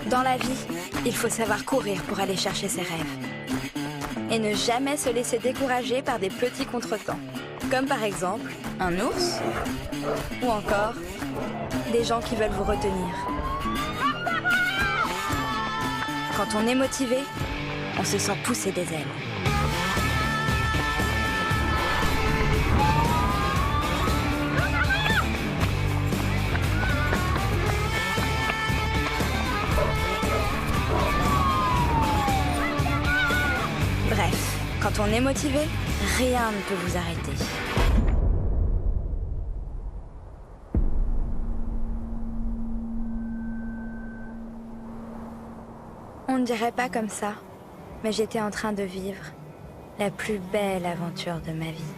Dans la vie, il faut savoir courir pour aller chercher ses rêves. Et ne jamais se laisser décourager par des petits contretemps. Comme par exemple, un ours, ou encore, des gens qui veulent vous retenir. Quand on est motivé, on se sent pousser des ailes. Bref, quand on est motivé, rien ne peut vous arrêter. On ne dirait pas comme ça, mais j'étais en train de vivre la plus belle aventure de ma vie.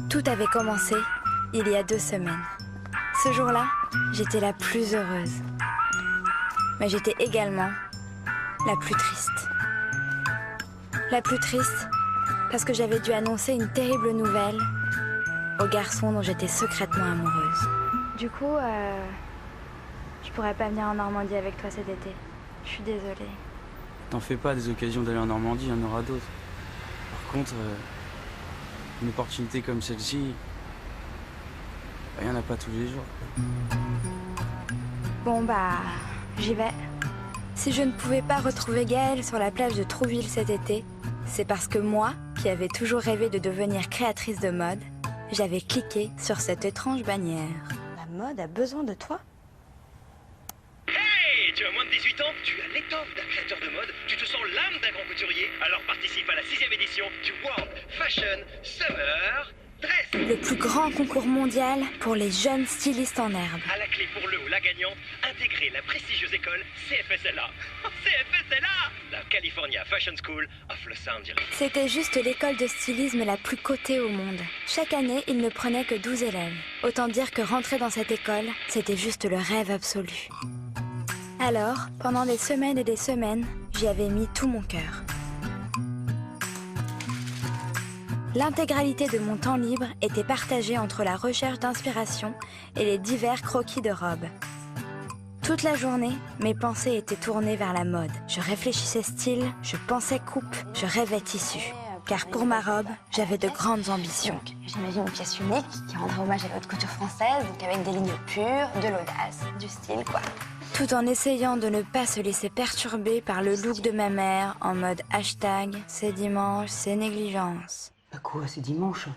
Tout avait commencé il y a 2 semaines. Ce jour-là, j'étais la plus heureuse. Mais j'étais également la plus triste. La plus triste parce que j'avais dû annoncer une terrible nouvelle au garçon dont j'étais secrètement amoureuse. Du coup, je pourrais pas venir en Normandie avec toi cet été. Je suis désolée. T'en fais pas, des occasions d'aller en Normandie, il y en aura d'autres. Par contre, une opportunité comme celle-ci, il n'y en a pas tous les jours. Bon bah, j'y vais. Si je ne pouvais pas retrouver Gaëlle sur la plage de Trouville cet été, c'est parce que moi, qui avais toujours rêvé de devenir créatrice de mode, j'avais cliqué sur cette étrange bannière. La mode a besoin de toi ? Hey, tu as moins de 18 ans, tu as l'étoffe d'un créateur de mode, tu te sens l'âme d'un grand couturier, alors participe à la 6e édition du World Fashion Summer Dress. Le plus grand concours mondial pour les jeunes stylistes en herbe. À la clé pour le ou la gagnante, intégrez la prestigieuse école CFSLA. CFSLA, la California Fashion School of Los Angeles. C'était juste l'école de stylisme la plus cotée au monde. Chaque année, il ne prenait que 12 élèves. Autant dire que rentrer dans cette école, c'était juste le rêve absolu. Alors, pendant des semaines et des semaines, j'y avais mis tout mon cœur. L'intégralité de mon temps libre était partagée entre la recherche d'inspiration et les divers croquis de robes. Toute la journée, mes pensées étaient tournées vers la mode. Je réfléchissais style, je pensais coupe, je rêvais tissu. Car pour ma robe, j'avais de grandes ambitions. J'imagine une pièce unique qui rendra hommage à la haute couture française, donc avec des lignes pures, de l'audace, du style quoi. Tout en essayant de ne pas se laisser perturber par le look de ma mère en mode hashtag c'est dimanche, c'est négligence. Bah quoi, c'est dimanche?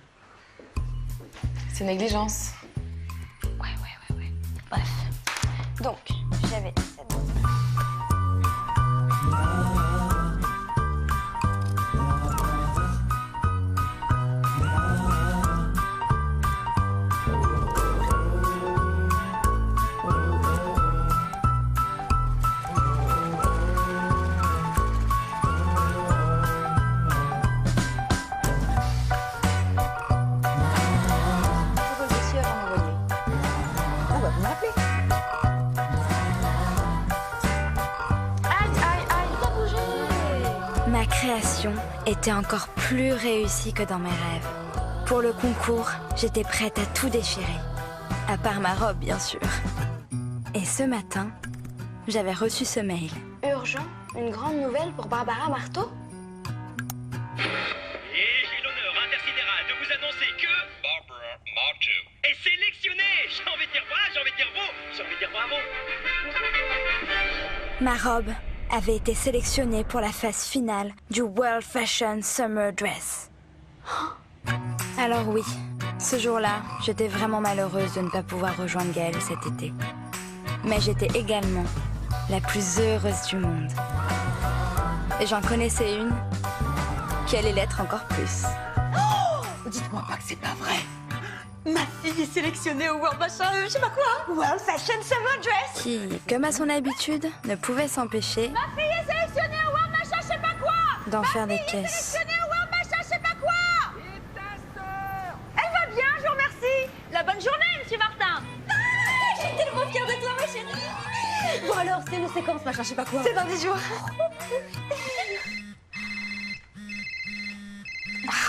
C'est négligence. Ouais. Bref. Donc, j'avais cette... Ma création était encore plus réussie que dans mes rêves. Pour le concours, j'étais prête à tout déchirer. À part ma robe, bien sûr. Et ce matin, j'avais reçu ce mail. Urgent, une grande nouvelle pour Barbara Marteau? Et j'ai l'honneur intersidéral de vous annoncer que Barbara Marteau est sélectionnée. J'ai envie de dire bravo. Ma robe avait été sélectionnée pour la phase finale du World Fashion Summer Dress. Alors oui, ce jour-là, j'étais vraiment malheureuse de ne pas pouvoir rejoindre Gaëlle cet été. Mais j'étais également la plus heureuse du monde. Et j'en connaissais une qui allait l'être encore plus. Dites-moi pas que c'est pas vrai. Ma fille est sélectionnée au World Fashion, je sais pas quoi. World Fashion Summer Dress. Qui, comme à son habitude, ne pouvait s'empêcher Ma fille est sélectionnée au World Fashion, je sais pas quoi. d'en faire des caisses. Sélectionnée au World Fashion, je sais pas quoi. Elle va bien, je vous remercie. La bonne journée, monsieur Martin. Je suis tellement fière de toi, ma chérie. Bon alors, c'est une séquence, machin, je sais pas quoi. C'est dans 10 jours.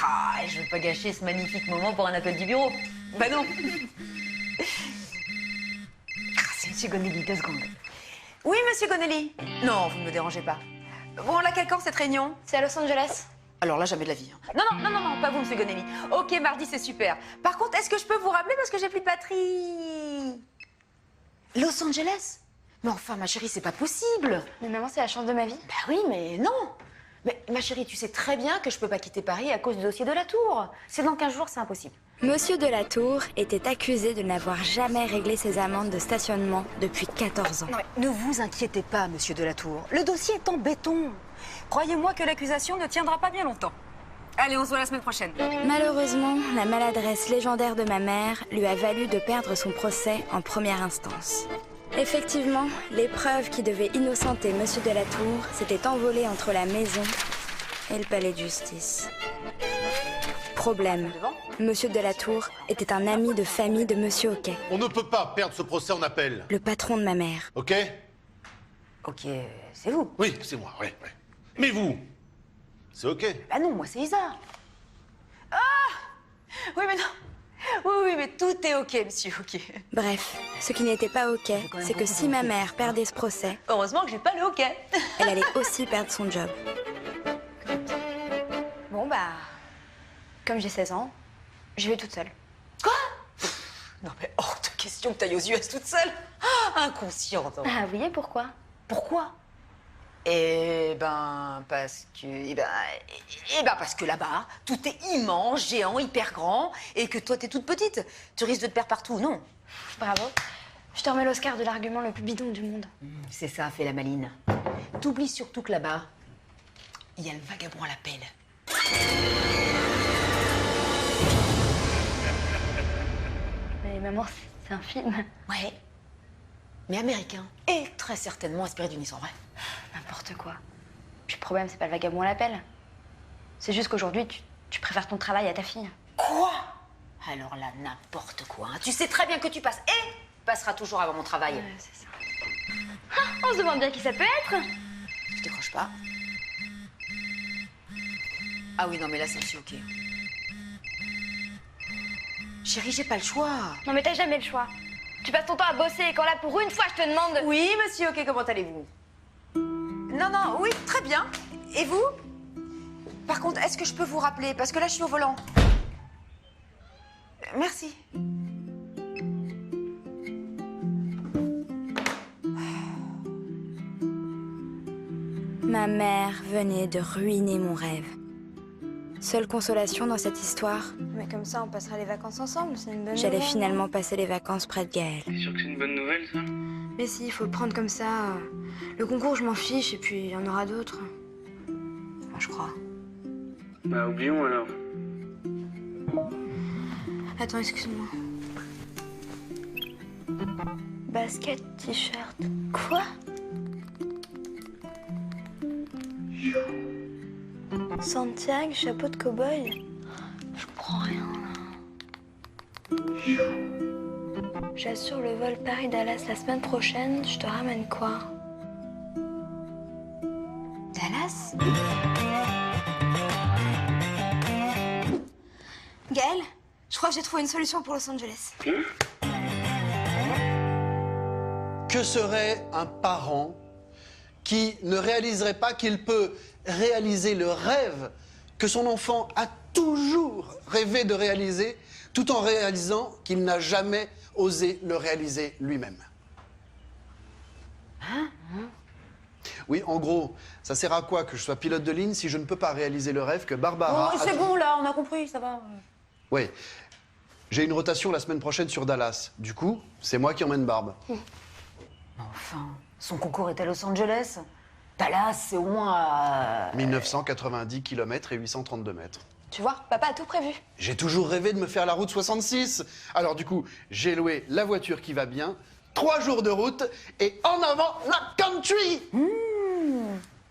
Ah, je veux pas gâcher ce magnifique moment pour un appel du bureau. Bah non. Ah, c'est monsieur Gonelli, 2 secondes. Oui, monsieur Gonelli. Non, vous ne me dérangez pas. Bon, laquelle quand cette réunion? C'est à Los Angeles. Alors là, jamais de la vie. Non, pas vous, monsieur Gonelli. Ok, mardi, c'est super. Par contre, est-ce que je peux vous rappeler parce que j'ai plus de batterie? Los Angeles? Mais enfin, ma chérie, c'est pas possible. Mais maman, c'est la chance de ma vie. Bah oui, mais non. Mais ma chérie, tu sais très bien que je peux pas quitter Paris à cause du dossier de la tour. C'est dans 15 jours, c'est impossible. Monsieur de la Tour était accusé de n'avoir jamais réglé ses amendes de stationnement depuis 14 ans. Non, mais ne vous inquiétez pas, monsieur de la Tour. Le dossier est en béton. Croyez-moi que l'accusation ne tiendra pas bien longtemps. Allez, on se voit la semaine prochaine. Malheureusement, la maladresse légendaire de ma mère lui a valu de perdre son procès en première instance. Effectivement, les preuves qui devaient innocenter Monsieur de la Tour s'étaient envolées entre la maison et le palais de justice. Problème, Monsieur de la Tour était un ami de famille de Monsieur Hoquet, On ne peut pas perdre ce procès en appel, le patron de ma mère. ok? Ok, c'est vous. Oui, c'est moi, ouais. Mais vous, c'est ok. Bah non, moi, c'est Isa. Ah! Oui, mais non. Oui, mais tout est ok, monsieur, ok. Bref, ce qui n'était pas ok, c'est que si ma mère perdait ce procès, Heureusement que j'ai pas le ok. elle allait aussi perdre son job. Bon, bah, comme j'ai 16 ans, je vais toute seule. Quoi? Non, mais hors de question que t'ailles aux US toute seule. Ah, inconsciente. Hein. Ah oui, et pourquoi? Pourquoi? Eh ben, parce que parce que là-bas, tout est immense, géant, hyper grand, et que toi, t'es toute petite. Tu risques de te perdre partout, non? Bravo. Je te remets l'Oscar de l'argument le plus bidon du monde. C'est ça, fais la maline. T'oublies surtout que là-bas, il y a le vagabond à la pelle. Mais maman, c'est un film. Ouais. Mais américain. Et très certainement inspiré d'une histoire vraie. N'importe quoi. Puis le problème, c'est pas le vagabond à l'appel. C'est juste qu'aujourd'hui, tu préfères ton travail à ta fille. Quoi? Alors là, n'importe quoi. Hein. Tu sais très bien que tu passes et passeras toujours avant mon travail. Ouais, c'est ça. Ah, on se demande bien qui ça peut être. Je décroche pas. Ah oui, non, mais là, c'est aussi ok. Chérie, j'ai pas le choix. Non, mais t'as jamais le choix. Tu passes ton temps à bosser et quand là, pour une fois, je te demande... Oui, monsieur, ok, comment allez-vous? Non, oui, très bien. Et vous? Par contre, est-ce que je peux vous rappeler? Parce que là, je suis au volant. Merci. Ma mère venait de ruiner mon rêve. Seule consolation dans cette histoire, Mais comme ça, on passera les vacances ensemble, c'est une bonne j'allais nouvelle. finalement passer les vacances près de Gaëlle. T'es sûr que c'est une bonne nouvelle, ça? Mais si, il faut le prendre comme ça. Le concours, je m'en fiche, et puis il y en aura d'autres. Enfin, je crois. Bah, oublions alors. Attends, excuse-moi. Basket, t-shirt. Quoi? Santiago, chapeau de cow-boy. Je comprends rien, là. J'assure le vol Paris-Dallas la semaine prochaine. Je te ramène quoi? Dallas? Gaëlle, je crois que j'ai trouvé une solution pour Los Angeles. Que serait un parent qui ne réaliserait pas qu'il peut réaliser le rêve que son enfant a toujours rêvé de réaliser, tout en réalisant qu'il n'a jamais osé le réaliser lui-même? Oui, en gros, ça sert à quoi que je sois pilote de ligne si je ne peux pas réaliser le rêve que Barbara... Bon, c'est bon, là, on a compris, ça va. Oui. J'ai une rotation la semaine prochaine sur Dallas. Du coup, c'est moi qui emmène Barbe. Enfin, son concours est à Los Angeles. Dallas, c'est au moins à... 1990 km et 832 mètres. Tu vois, papa a tout prévu. J'ai toujours rêvé de me faire la route 66. Alors du coup, j'ai loué la voiture qui va bien, 3 jours de route et en avant la country.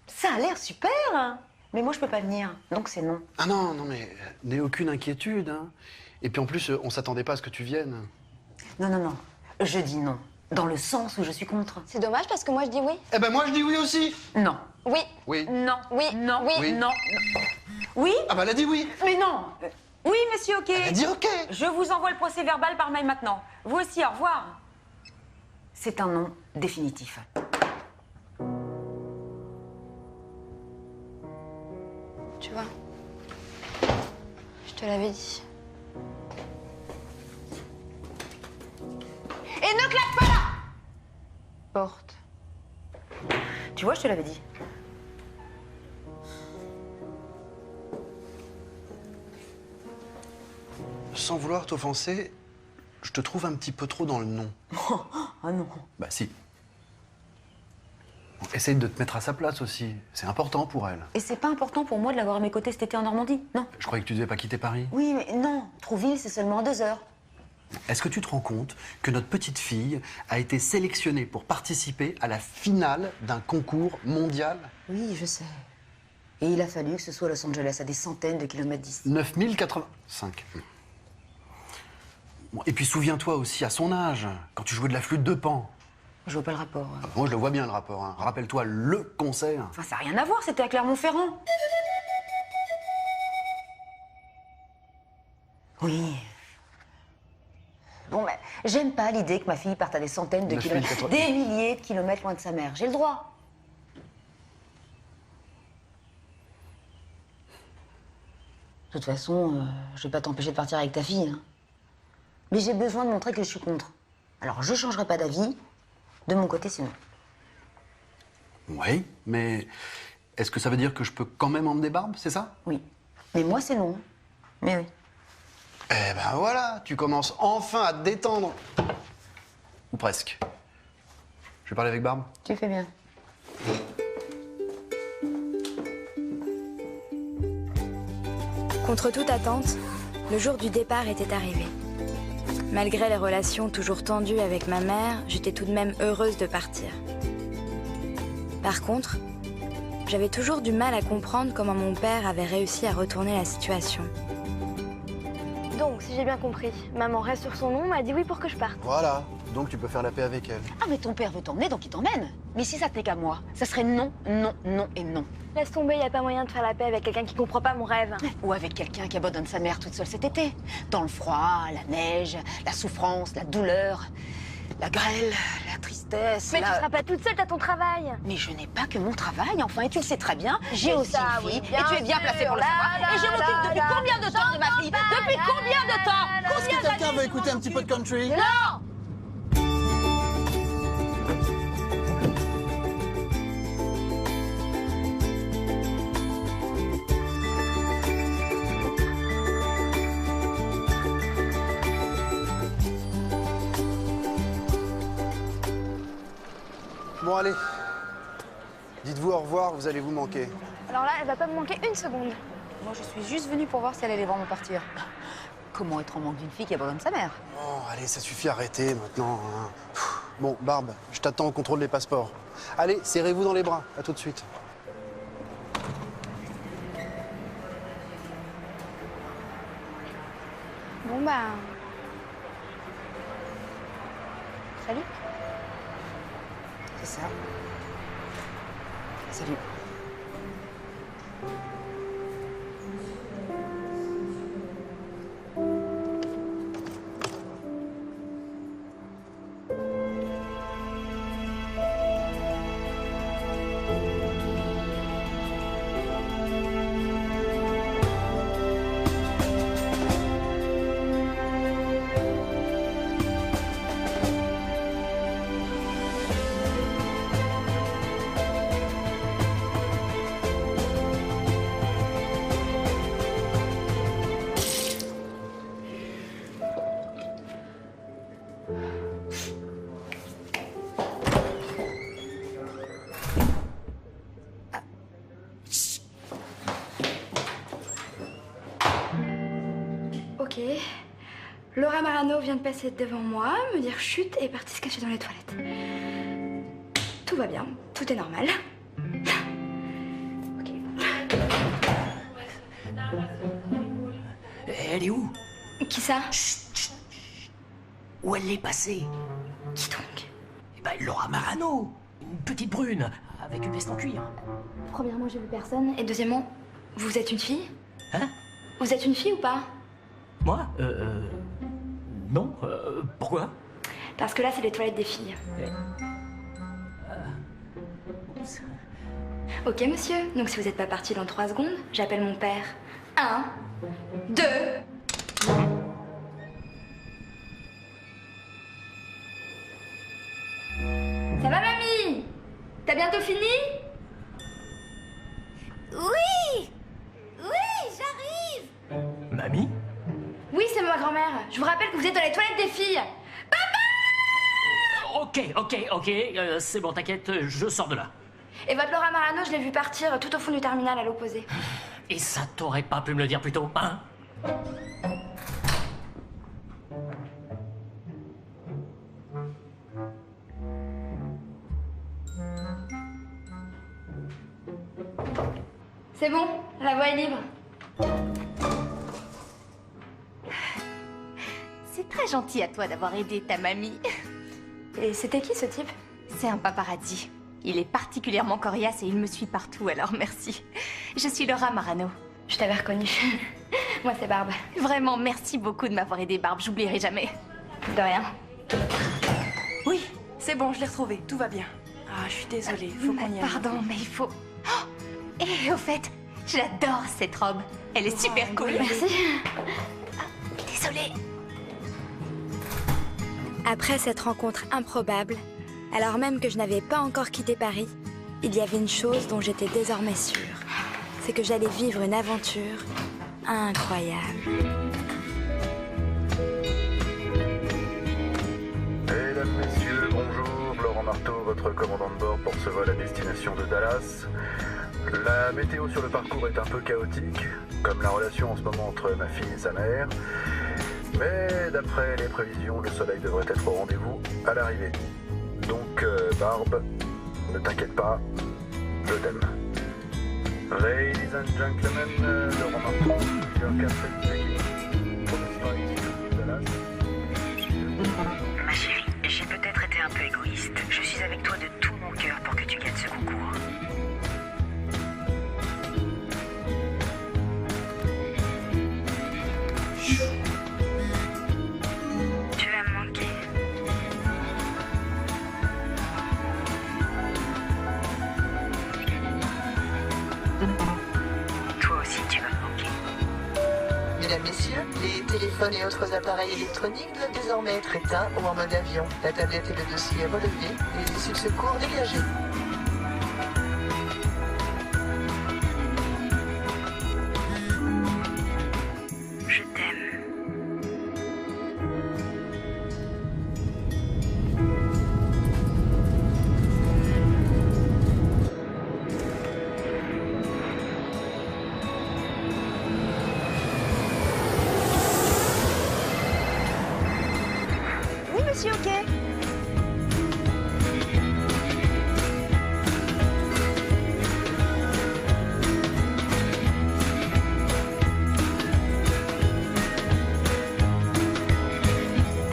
Ça a l'air super, hein. Mais moi, je peux pas venir, donc c'est non. Ah non, non mais n'aie aucune inquiétude. Hein. Et puis en plus, on s'attendait pas à ce que tu viennes. Non, non, non. Je dis non. Dans le sens où je suis contre. C'est dommage parce que moi je dis oui. Eh ben moi je dis oui aussi. Non. Oui. Oui. Non. Oui. Non. Oui. Oui. Non. Oui. Ah bah elle a dit oui. Mais non. Oui, monsieur, ok. Elle a dit ok. Je vous envoie le procès verbal par mail maintenant. Vous aussi, au revoir. C'est un non définitif. Tu vois, je te l'avais dit. Et ne claque pas la porte. Tu vois, je te l'avais dit. Sans vouloir t'offenser, je te trouve un petit peu trop dans le non. Ah non. Bah si. Bon, essaye de te mettre à sa place aussi. C'est important pour elle. Et c'est pas important pour moi de l'avoir à mes côtés cet été en Normandie, non. Je croyais que tu devais pas quitter Paris. Oui, mais non. Trouville, c'est seulement à 2 heures. Est-ce que tu te rends compte que notre petite fille a été sélectionnée pour participer à la finale d'un concours mondial? Oui, je sais. Et il a fallu que ce soit Los Angeles, à des centaines de kilomètres d'ici. 9085. Bon, et puis souviens-toi aussi, à son âge, quand tu jouais de la flûte de Pan. Je vois pas le rapport. Moi, je le vois bien, le rapport. Hein. Rappelle-toi le concert. Enfin, ça n'a rien à voir, c'était à Clermont-Ferrand. Oui. Bon, mais j'aime pas l'idée que ma fille parte à des centaines de 9080. kilomètres, des milliers de kilomètres loin de sa mère. J'ai le droit. De toute façon, je vais pas t'empêcher de partir avec ta fille. Hein. Mais j'ai besoin de montrer que je suis contre. Alors, je changerai pas d'avis. De mon côté, sinon. Oui, mais est-ce que ça veut dire que je peux quand même emmener Barbe, c'est ça? Oui. Mais moi, c'est non. Mais oui. Eh ben voilà, tu commences enfin à te détendre. Ou presque. Je vais parler avec Barbe. Tu fais bien. Contre toute attente, le jour du départ était arrivé. Malgré les relations toujours tendues avec ma mère, j'étais tout de même heureuse de partir. Par contre, j'avais toujours du mal à comprendre comment mon père avait réussi à retourner la situation. Donc, si j'ai bien compris, maman reste sur son nom, m'a dit oui pour que je parte. Voilà, donc tu peux faire la paix avec elle. Ah, mais ton père veut t'emmener, donc il t'emmène. Mais si ça tenait qu'à moi, ça serait non, non, non et non. Laisse tomber, y a pas moyen de faire la paix avec quelqu'un qui comprend pas mon rêve. Ou avec quelqu'un qui abandonne sa mère toute seule cet été. Dans le froid, la neige, la souffrance, la douleur, la grêle, la tristesse. Mais tu seras pas toute seule, t'as ton travail. Mais je n'ai pas que mon travail, enfin, et tu le sais très bien. J'ai Mais aussi ça, une fille, oui, bien et tu es bien sûr. placée pour le La, savoir. la, Et je m'occupe depuis la, combien de temps de ma fille? Depuis combien de temps? Est-ce que quelqu'un veut écouter un petit peu de country? Non! Bon allez, dites-vous au revoir, vous allez vous manquer. Alors là, elle va pas me manquer une seconde. Moi, je suis juste venue pour voir si elle allait vraiment partir. Comment être en manque d'une fille qui abandonne sa mère? Bon, allez, ça suffit, arrêtez maintenant. Hein. Bon, Barbe, je t'attends au contrôle des passeports. Allez, serrez-vous dans les bras, à tout de suite. Bon bah... Salut. C'est ça. Salut. Ok. Laura Marano vient de passer devant moi, me dire chut et est partie se cacher dans les toilettes. Tout va bien, tout est normal. Ok. Elle est où? Qui ça? Où elle est passée? Qui donc? Eh ben, Laura Marano, une petite brune, avec une veste en cuir. Premièrement, j'ai vu personne. Et deuxièmement, vous êtes une fille? Hein? Vous êtes une fille ou pas? Moi? Non, pourquoi? Parce que là, c'est les toilettes des filles. Ok, monsieur. Donc, si vous n'êtes pas parti dans 3 secondes, j'appelle mon père. 1, 2... Ça va, mamie? T'as bientôt fini? Oui! Oui, j'arrive! Mamie? Oui, c'est ma grand-mère. Je vous rappelle que vous êtes dans les toilettes des filles. Ok, c'est bon, t'inquiète, je sors de là. Et votre Laura Marano, je l'ai vu partir tout au fond du terminal à l'opposé. Et ça t'aurait pas pu me le dire plus tôt, hein? C'est bon, la voie est libre. C'est très gentil à toi d'avoir aidé ta mamie. Et c'était qui ce type? C'est un paparazzi. Il est particulièrement coriace et il me suit partout, alors merci. Je suis Laura Marano. Je t'avais reconnue. Moi, c'est Barbe. Vraiment, merci beaucoup de m'avoir aidé, Barbe. J'oublierai jamais. De rien. Oui, c'est bon, je l'ai retrouvé. Tout va bien. Ah, je suis désolée. Faut qu'on y aille. Pardon, mais il faut... Oh, et au fait, j'adore cette robe. Elle est super cool. Merci. Désolée. Après cette rencontre improbable, alors même que je n'avais pas encore quitté Paris, il y avait une chose dont j'étais désormais sûre. C'est que j'allais vivre une aventure incroyable. Mesdames, Messieurs, bonjour. Laurent Marteau, votre commandant de bord pour ce vol à destination de Dallas. La météo sur le parcours est un peu chaotique, comme la relation en ce moment entre ma fille et sa mère. Mais d'après les prévisions, le soleil devrait être au rendez-vous à l'arrivée. Donc, Barbe, ne t'inquiète pas, je t'aime. Ladies and gentlemen, Laurent Marteau, your captain checking for the flight to Dallas. Ma chérie, j'ai peut-être été un peu égoïste. Je suis avec toi de tout mon cœur pour que tu gagnes ce concours. Tu vas me manquer. Toi aussi, tu vas me manquer. Mesdames, Messieurs, les téléphones et autres appareils électroniques doivent désormais être éteints ou en mode avion. La tablette et le dossier relevés, les issues de secours dégagées. Je t'aime. Oui, monsieur, ok.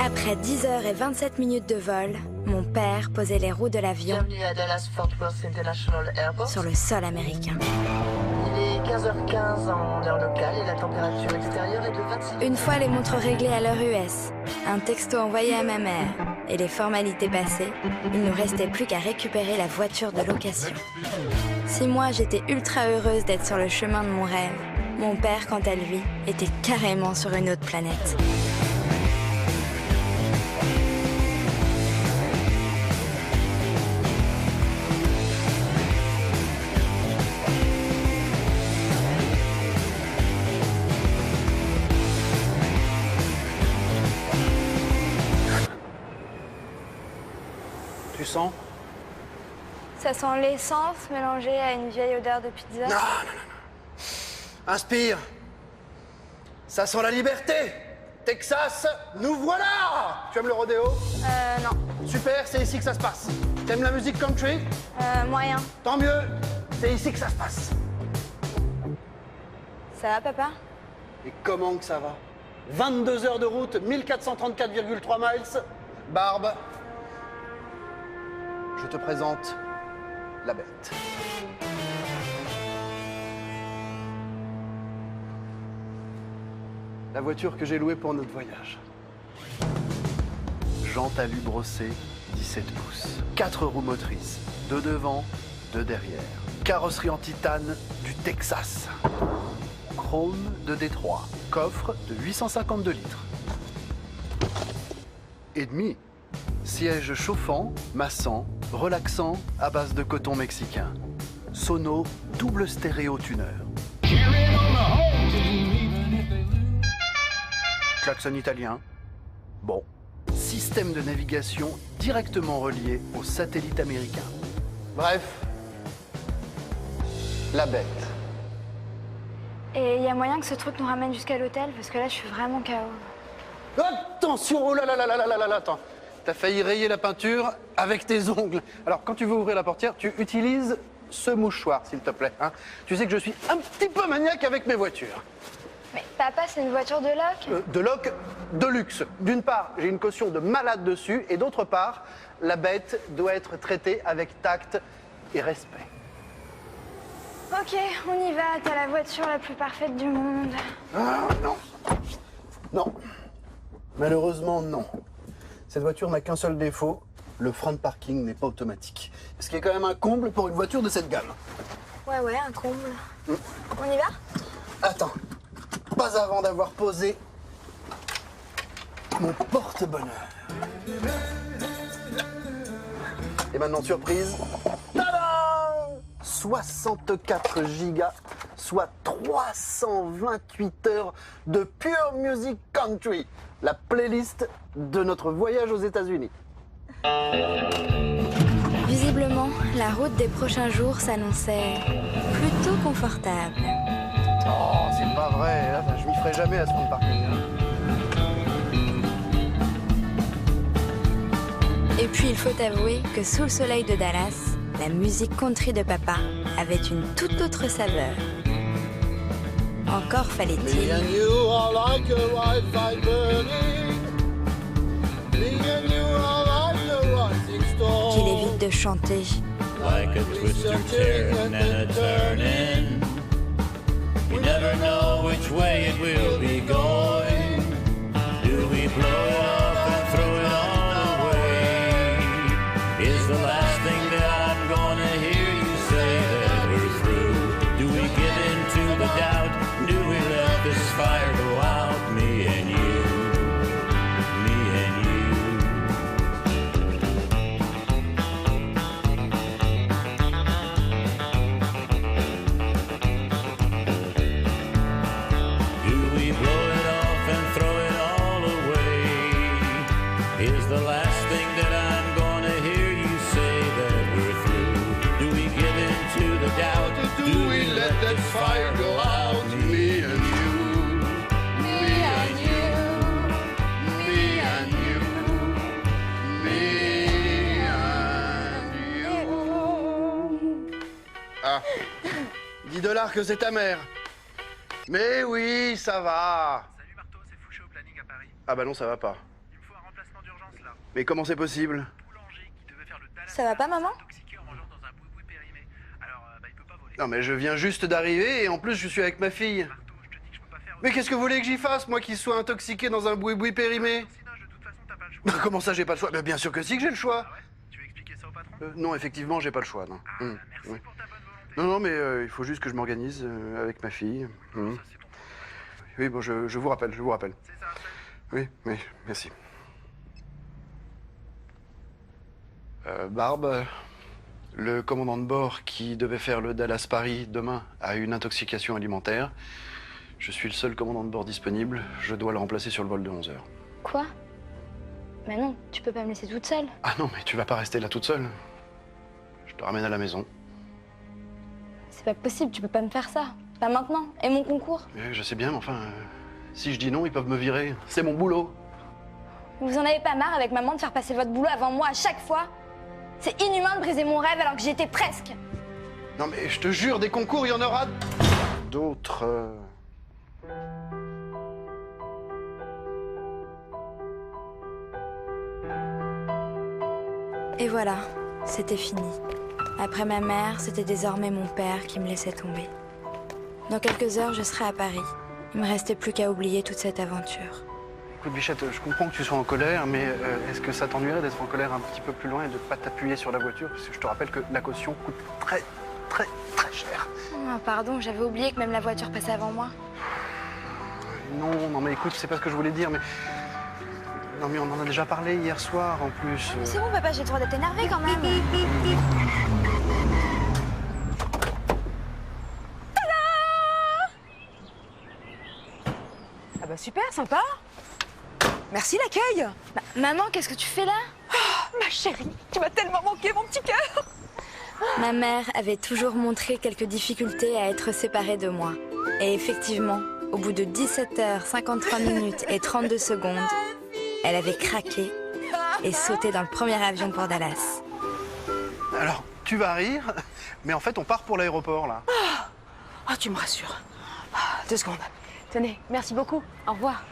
Après 10h27 de vol, mon père posait les roues de l'avion Bienvenue à Dallas Fort Worth International Airport. sur le sol américain. Il est 15h15 en heure locale et la température extérieure est de 26. Une fois les montres réglées à l'heure US, un texto envoyé à ma mère et les formalités passées, il ne nous restait plus qu'à récupérer la voiture de location. Si moi j'étais ultra heureuse d'être sur le chemin de mon rêve, mon père, quant à lui, était carrément sur une autre planète. Tu sens? Ça sent l'essence mélangée à une vieille odeur de pizza. Non. Inspire. Ça sent la liberté. Texas, nous voilà! Tu aimes le rodéo? Non. Super, c'est ici que ça se passe. T'aimes la musique country? Moyen. Tant mieux, c'est ici que ça se passe. Ça va, papa? Et comment que ça va? 22 heures de route, 1434,3 miles. Barbe, je te présente la bête. La voiture que j'ai louée pour notre voyage. Jante alu brossée, 17 pouces. 4 roues motrices, 2 devant, 2 derrière. Carrosserie en titane du Texas. Chrome de Détroit. Coffre de 852 litres. Et demi. Siège chauffant, massant, relaxant à base de coton mexicain. Sono double stéréo tuner. Klaxon italien. Bon. Système de navigation directement relié au satellite américain. Bref, la bête. Et il y a moyen que ce truc nous ramène jusqu'à l'hôtel, parce que là, je suis vraiment KO. Attention, oh là là là là là là là, attends. T'as failli rayer la peinture avec tes ongles. Alors, quand tu veux ouvrir la portière, tu utilises ce mouchoir, s'il te plaît. Hein. Tu sais que je suis un petit peu maniaque avec mes voitures. Mais papa, c'est une voiture de loc? De loc de luxe. D'une part, j'ai une caution de malade dessus, et d'autre part, la bête doit être traitée avec tact et respect. Ok, on y va. T'as la voiture la plus parfaite du monde. Ah, non. Non. Malheureusement, non. Cette voiture n'a qu'un seul défaut, le frein de parking n'est pas automatique. Ce qui est quand même un comble pour une voiture de cette gamme. Ouais, un comble. On y va? Attends, pas avant d'avoir posé mon porte-bonheur. Et maintenant, surprise. Tadam! 64 gigas, soit 328 heures de pure music country. La playlist de notre voyage aux États-Unis. Visiblement, la route des prochains jours s'annonçait plutôt confortable. Oh, c'est pas vrai, hein. Je m'y ferai jamais à ce frein de parking. Et puis il faut avouer que sous le soleil de Dallas, la musique country de papa avait une toute autre saveur. Encore fallait-il qu'il évite de chanter. Like a twister turning and a turning. We never know which way it will be going. Do we blow it up and throw it all away? Is the last thing that I'm gonna hear you say that we're through? Do we give in to the doubt? Do we let this fire go out? Me and you, me and you. Do we blow it off and throw it all away? Is the last thing that I'm gonna hear you say that we're through? Do we give in to the doubt? Do we let that fire go out? Me and you, me and you, me and you, me and you. Ah, 10 $ que c'est ta mère. Mais oui, ça va. Salut Marteau, c'est Fouché au planning à Paris. Ah bah non, ça va pas. Il me faut un remplacement d'urgence là. Mais comment c'est possible? Boulanger qui devait faire le Dallas. Ça va pas, maman? Intoxiqué en mangeant dans un boui-boui périmé. Alors, il peut pas voler. Non mais je viens juste d'arriver et en plus je suis avec ma fille. Marteau, je te dis que je peux pas faire. Mais qu'est-ce que vous voulez que j'y fasse, moi qui sois intoxiqué dans un boui-boui périmé? Sinon, de toute façon, t'as pas le choix. Bah, comment ça j'ai pas le choix? Bah, bien sûr que si que j'ai le choix. Ah ouais? Tu veux expliquer ça au patron? Non, effectivement, j'ai pas le choix, non. Ah, merci Oui. pour ta bonne volonté. Non, non, mais il faut juste que je m'organise avec ma fille. Ça, c'est ton problème. Oui, bon, je vous rappelle, je vous rappelle. C'est ça, salut. Oui, oui, merci. Barbe, le commandant de bord qui devait faire le Dallas-Paris demain a une intoxication alimentaire. Je suis le seul commandant de bord disponible. Je dois le remplacer sur le vol de 11 heures. Quoi? Mais non, tu peux pas me laisser toute seule. Ah non, mais tu vas pas rester là toute seule. Je te ramène à la maison. C'est pas possible, tu peux pas me faire ça. Pas maintenant. Et mon concours? Je sais bien, mais enfin, Si je dis non, ils peuvent me virer. C'est mon boulot. Vous en avez pas marre avec maman de faire passer votre boulot avant moi à chaque fois? C'est inhumain de briser mon rêve alors que j'y étais presque. Non mais je te jure, des concours, il y en aura d'autres. Et voilà, c'était fini. Après ma mère, c'était désormais mon père qui me laissait tomber. Dans quelques heures, je serai à Paris. Il me restait plus qu'à oublier toute cette aventure. Écoute Bichette, je comprends que tu sois en colère, mais est-ce que ça t'ennuierait d'être en colère un petit peu plus loin et de ne pas t'appuyer sur la voiture? Parce que je te rappelle que la caution coûte très cher. Oh, pardon, j'avais oublié que même la voiture passait avant moi. Non mais écoute, c'est pas ce que je voulais dire, mais... Non mais on en a déjà parlé hier soir en plus. Mais c'est bon papa, j'ai le droit d'être énervé quand même. Ah bah super, sympa. Merci l'accueil. Maman, qu'est-ce que tu fais là? Oh, ma chérie, tu m'as tellement manqué, mon petit cœur. Ma mère avait toujours montré quelques difficultés à être séparée de moi. Et effectivement, au bout de 17h53 minutes et 32 secondes, elle avait craqué et sauté dans le premier avion pour Dallas. Alors, tu vas rire, mais en fait, on part pour l'aéroport, là. Oh, tu me rassures. 2 secondes. Tenez, merci beaucoup. Au revoir.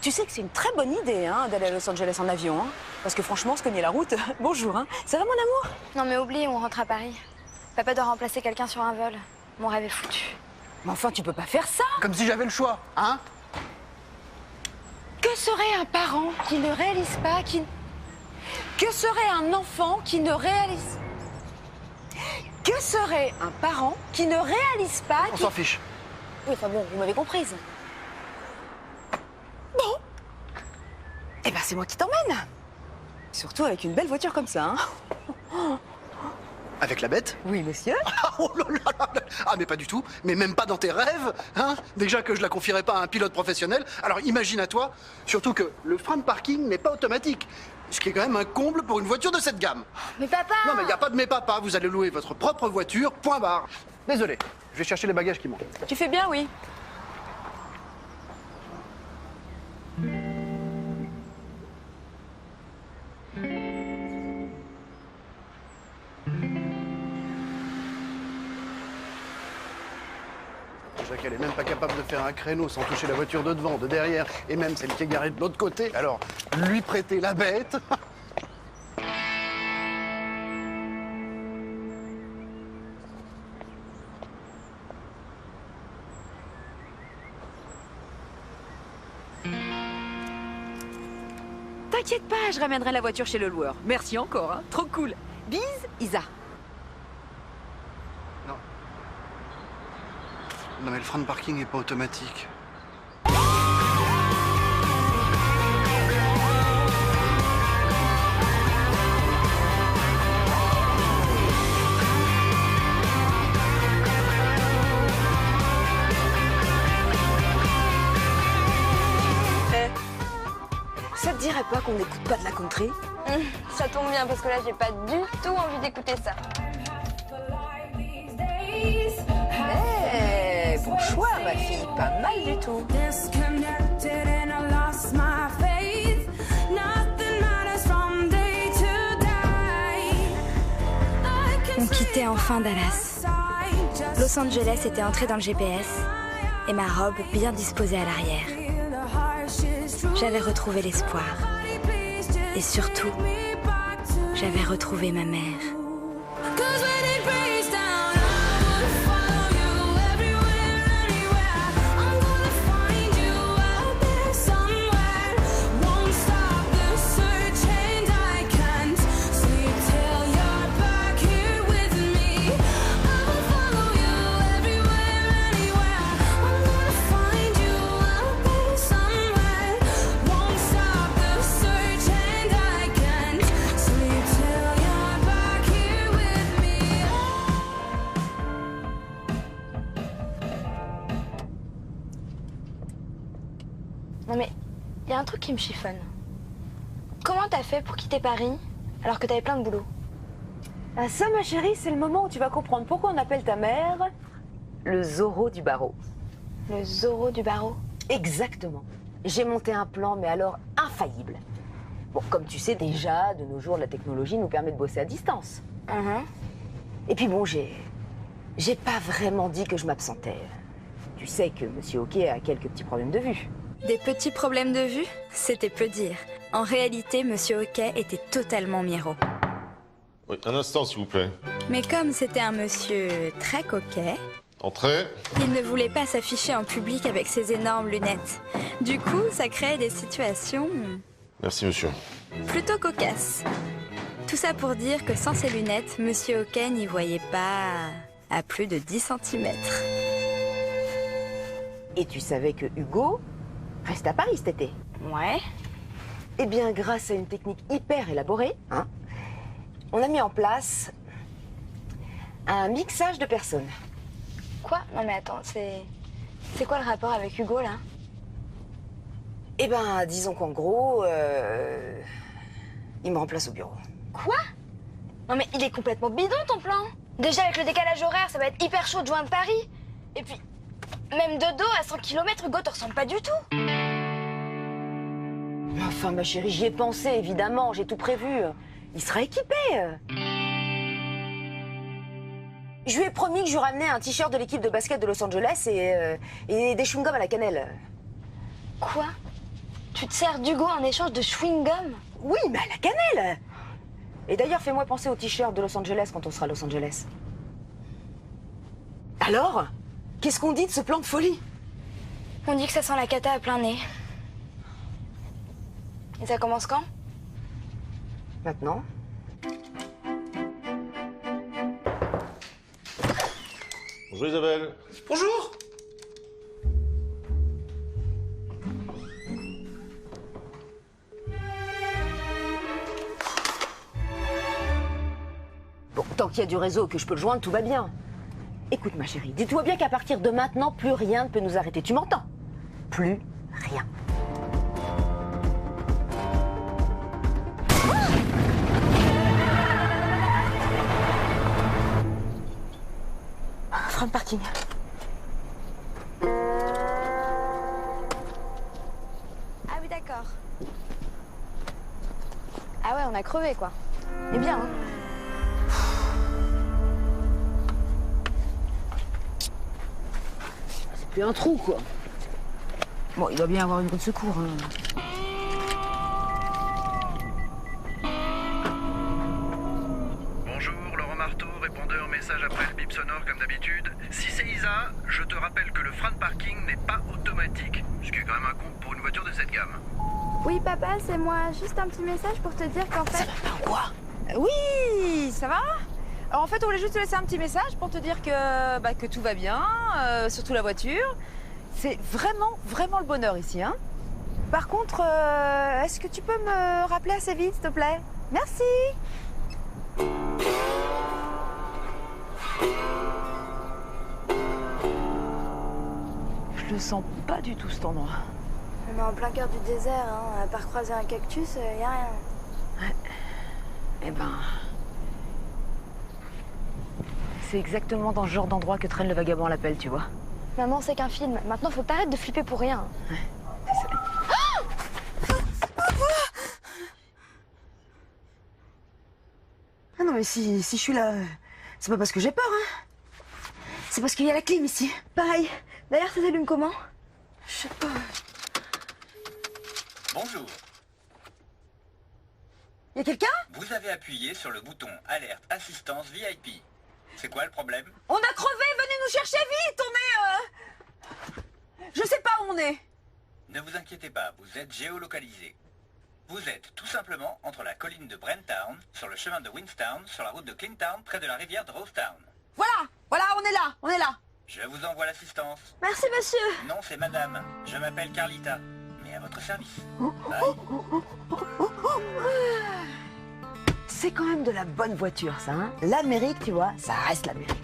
Tu sais que c'est une très bonne idée hein, d'aller à Los Angeles en avion. Hein, parce que franchement, se cogner la route, bonjour. Hein. Ça va, mon amour? Non, mais oublie, on rentre à Paris. Papa doit remplacer quelqu'un sur un vol. Mon rêve est foutu. Mais enfin, tu peux pas faire ça. Comme si j'avais le choix, hein? Que serait un parent qui ne réalise pas, Que serait un enfant qui ne réalise... Que serait un parent qui ne réalise pas... On s'en fiche. Oui, enfin bon, vous m'avez comprise. Bon. Eh ben, c'est moi qui t'emmène. Surtout avec une belle voiture comme ça, hein. Avec la bête? Oui, monsieur. Oh là là là. Ah, mais pas du tout. Mais même pas dans tes rêves, hein? Déjà que je la confierais pas à un pilote professionnel. Alors imagine à toi, surtout que le frein de parking n'est pas automatique. Ce qui est quand même un comble pour une voiture de cette gamme. Mais papa! Non, mais il n'y a pas de mais papa. Vous allez louer votre propre voiture, point barre. Désolé, je vais chercher les bagages qui manquent. Tu fais bien, oui. Déjà qu'elle est même pas capable de faire un créneau sans toucher la voiture de devant, de derrière, et même celle qui est garée de l'autre côté. Alors, lui prêter la bête. T'inquiète pas, je ramènerai la voiture chez le loueur. Merci encore, hein. Trop cool. Bise, Isa. Non mais le frein de parking n'est pas automatique. Ça te dirait pas qu'on n'écoute pas de la country? Ça tombe bien parce que là j'ai pas du tout envie d'écouter ça. Bon choix, ma fille, pas mal du tout. On quittait enfin Dallas. Los Angeles était entré dans le GPS et ma robe bien disposée à l'arrière. J'avais retrouvé l'espoir. Et surtout, j'avais retrouvé ma mère. Non mais, il y a un truc qui me chiffonne. Comment t'as fait pour quitter Paris alors que t'avais plein de boulot? Ah ça, ma chérie, c'est le moment où tu vas comprendre pourquoi on appelle ta mère le Zorro du barreau. Le Zorro du barreau? Exactement. J'ai monté un plan, mais alors infaillible. Bon, comme tu sais déjà, de nos jours, la technologie nous permet de bosser à distance. Et puis bon, j'ai pas vraiment dit que je m'absentais. Tu sais que Monsieur Hockey a quelques petits problèmes de vue. Des petits problèmes de vue? C'était peu dire. En réalité, Monsieur Hockey était totalement miero. Oui, un instant, s'il vous plaît. Mais comme c'était un monsieur très coquet, Entrez. il ne voulait pas s'afficher en public avec ses énormes lunettes. Du coup, ça créait des situations Merci, monsieur. plutôt cocasses. Tout ça pour dire que sans ses lunettes, Monsieur Hockey n'y voyait pas à plus de 10 cm. Et tu savais que Hugo reste à Paris cet été? Ouais. Eh bien, grâce à une technique hyper élaborée, hein, on a mis en place un mixage de personnes. Quoi? Non mais attends, c'est quoi le rapport avec Hugo là? Eh ben, disons qu'en gros, il me remplace au bureau. Quoi? Non mais il est complètement bidon ton plan. Déjà avec le décalage horaire, ça va être hyper chaud de joindre Paris. Et puis, même de dos à 100 km, Hugo te ressemble pas du tout. Enfin, ma chérie, j'y ai pensé, évidemment, j'ai tout prévu. Il sera équipé. Je lui ai promis que je lui ramenais un t-shirt de l'équipe de basket de Los Angeles et des chewing-gums à la cannelle. Quoi? Tu te sers d'Hugo en échange de chewing-gum? Oui, mais à la cannelle. Et d'ailleurs, fais-moi penser au t-shirt de Los Angeles quand on sera à Los Angeles. Alors, qu'est-ce qu'on dit de ce plan de folie? On dit que ça sent la cata à plein nez. Et ça commence quand? Maintenant. Bonjour, Isabelle. Bonjour. Bon, tant qu'il y a du réseau, que je peux le joindre, tout va bien. Écoute, ma chérie, dis-toi bien qu'à partir de maintenant, plus rien ne peut nous arrêter. Tu m'entends? Plus rien. Frein de parking. Ah oui, d'accord. Ah ouais, on a crevé, quoi. Mais bien, hein. C'est plus un trou, quoi. Bon, il doit bien avoir une roue de secours, hein. Bonjour, Laurent Marteau, répondeur message après le bip sonore comme d'habitude. Si c'est Isa, je te rappelle que le frein de parking n'est pas automatique, ce qui est quand même un compte pour une voiture de cette gamme. Oui, papa, c'est moi. Juste un petit message pour te dire qu'en fait... Quoi? Oui, ça va? Alors en fait, on voulait juste te laisser un petit message pour te dire que tout va bien, surtout la voiture. C'est vraiment, vraiment le bonheur ici, hein. Par contre, est-ce que tu peux me rappeler assez vite, s'il te plaît? Merci. Je le sens pas du tout, cet endroit. On est en plein cœur du désert, hein. À part croiser un cactus, y a rien. Ouais. Eh ben... C'est exactement dans ce genre d'endroit que traîne le vagabond à l'appel, tu vois. Maman, c'est qu'un film. Maintenant, faut t'arrêter de flipper pour rien. Ouais. Ah non, mais si je suis là, c'est pas parce que j'ai peur, hein. C'est parce qu'il y a la clim ici. Pareil. D'ailleurs, ça s'allume comment? Je sais pas. Bonjour. Y a quelqu'un? Vous avez appuyé sur le bouton Alerte Assistance VIP. C'est quoi le problème? On a crevé, venez nous chercher vite, on est... Je sais pas où on est. Ne vous inquiétez pas, vous êtes géolocalisé. Vous êtes tout simplement entre la colline de Brenttown, sur le chemin de Winstown, sur la route de Clintown, près de la rivière de Rosetown. Voilà, on est là. Je vous envoie l'assistance. Merci, monsieur. Non, c'est madame. Je m'appelle Carlita. Mais à votre service. Bye. C'est quand même de la bonne voiture, ça, hein. L'Amérique, tu vois, ça reste l'Amérique.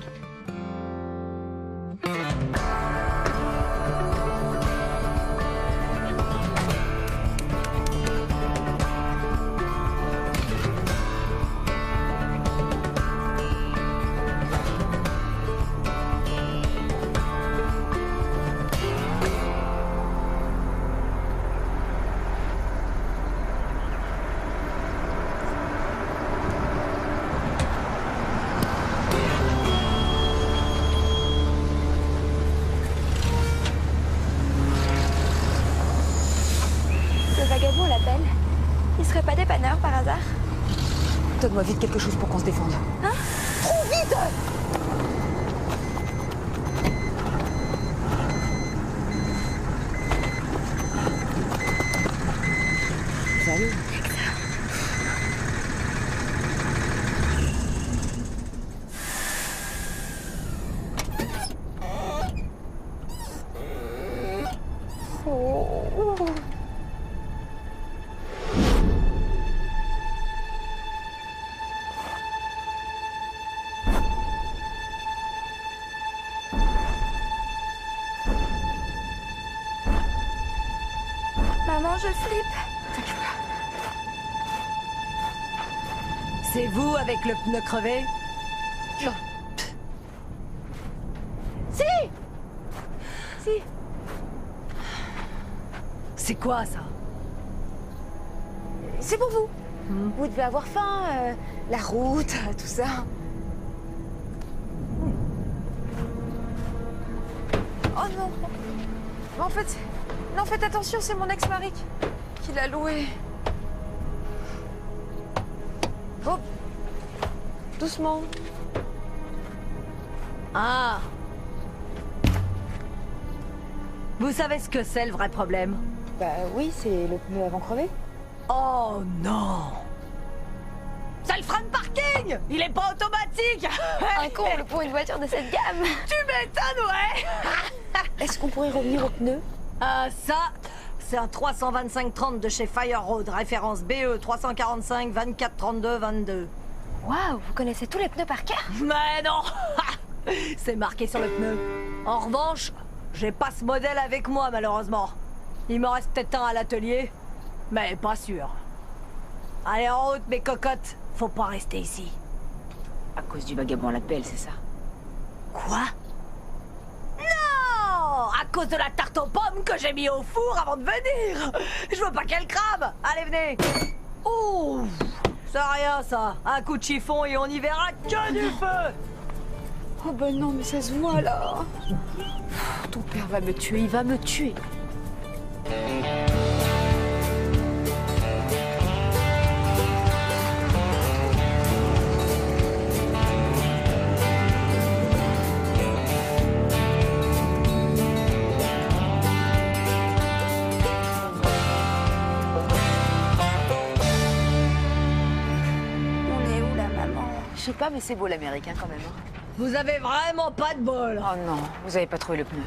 t'appelle. Il serait pas dépanneur par hasard? Donne-moi vite quelque chose pour qu'on se défende. Hein? Trop vite! Salut. Maman, je flippe. C'est vous avec le pneu crevé? Si! Si. C'est quoi ça? C'est pour vous. Vous devez avoir faim, la route, tout ça. Oh non. Mais en fait, non, faites attention, c'est mon ex-mari qui l'a loué. Oh, doucement. Ah. Vous savez ce que c'est le vrai problème? Bah oui, c'est le pneu avant crevé. Oh non! C'est le frein de parking! Il est pas automatique! Un comble pour une voiture de cette gamme. Tu m'étonnes, ouais! Est-ce qu'on pourrait revenir au pneu? Ça, c'est un 325-30 de chez Fire Road, référence BE 345 24 32 22. Waouh, vous connaissez tous les pneus par cœur? Mais non! C'est marqué sur le pneu. En revanche, j'ai pas ce modèle avec moi, malheureusement. Il m'en reste peut-être un à l'atelier, mais pas sûr. Allez, en route, mes cocottes. Faut pas rester ici. À cause du vagabond à la pelle, c'est ça? Quoi? Non! À cause de la tarte aux pommes que j'ai mis au four avant de venir! Je veux pas qu'elle crame! Allez, venez! Ouh! C'est rien, ça. Un coup de chiffon et on y verra que du feu! Oh ben non, mais ça se voit, là. Ton père va me tuer, il va me tuer. On est où, là, maman? Je sais pas, mais c'est beau l'américain quand même. Hein. Vous avez vraiment pas de bol! Oh non, vous avez pas trouvé le pneu.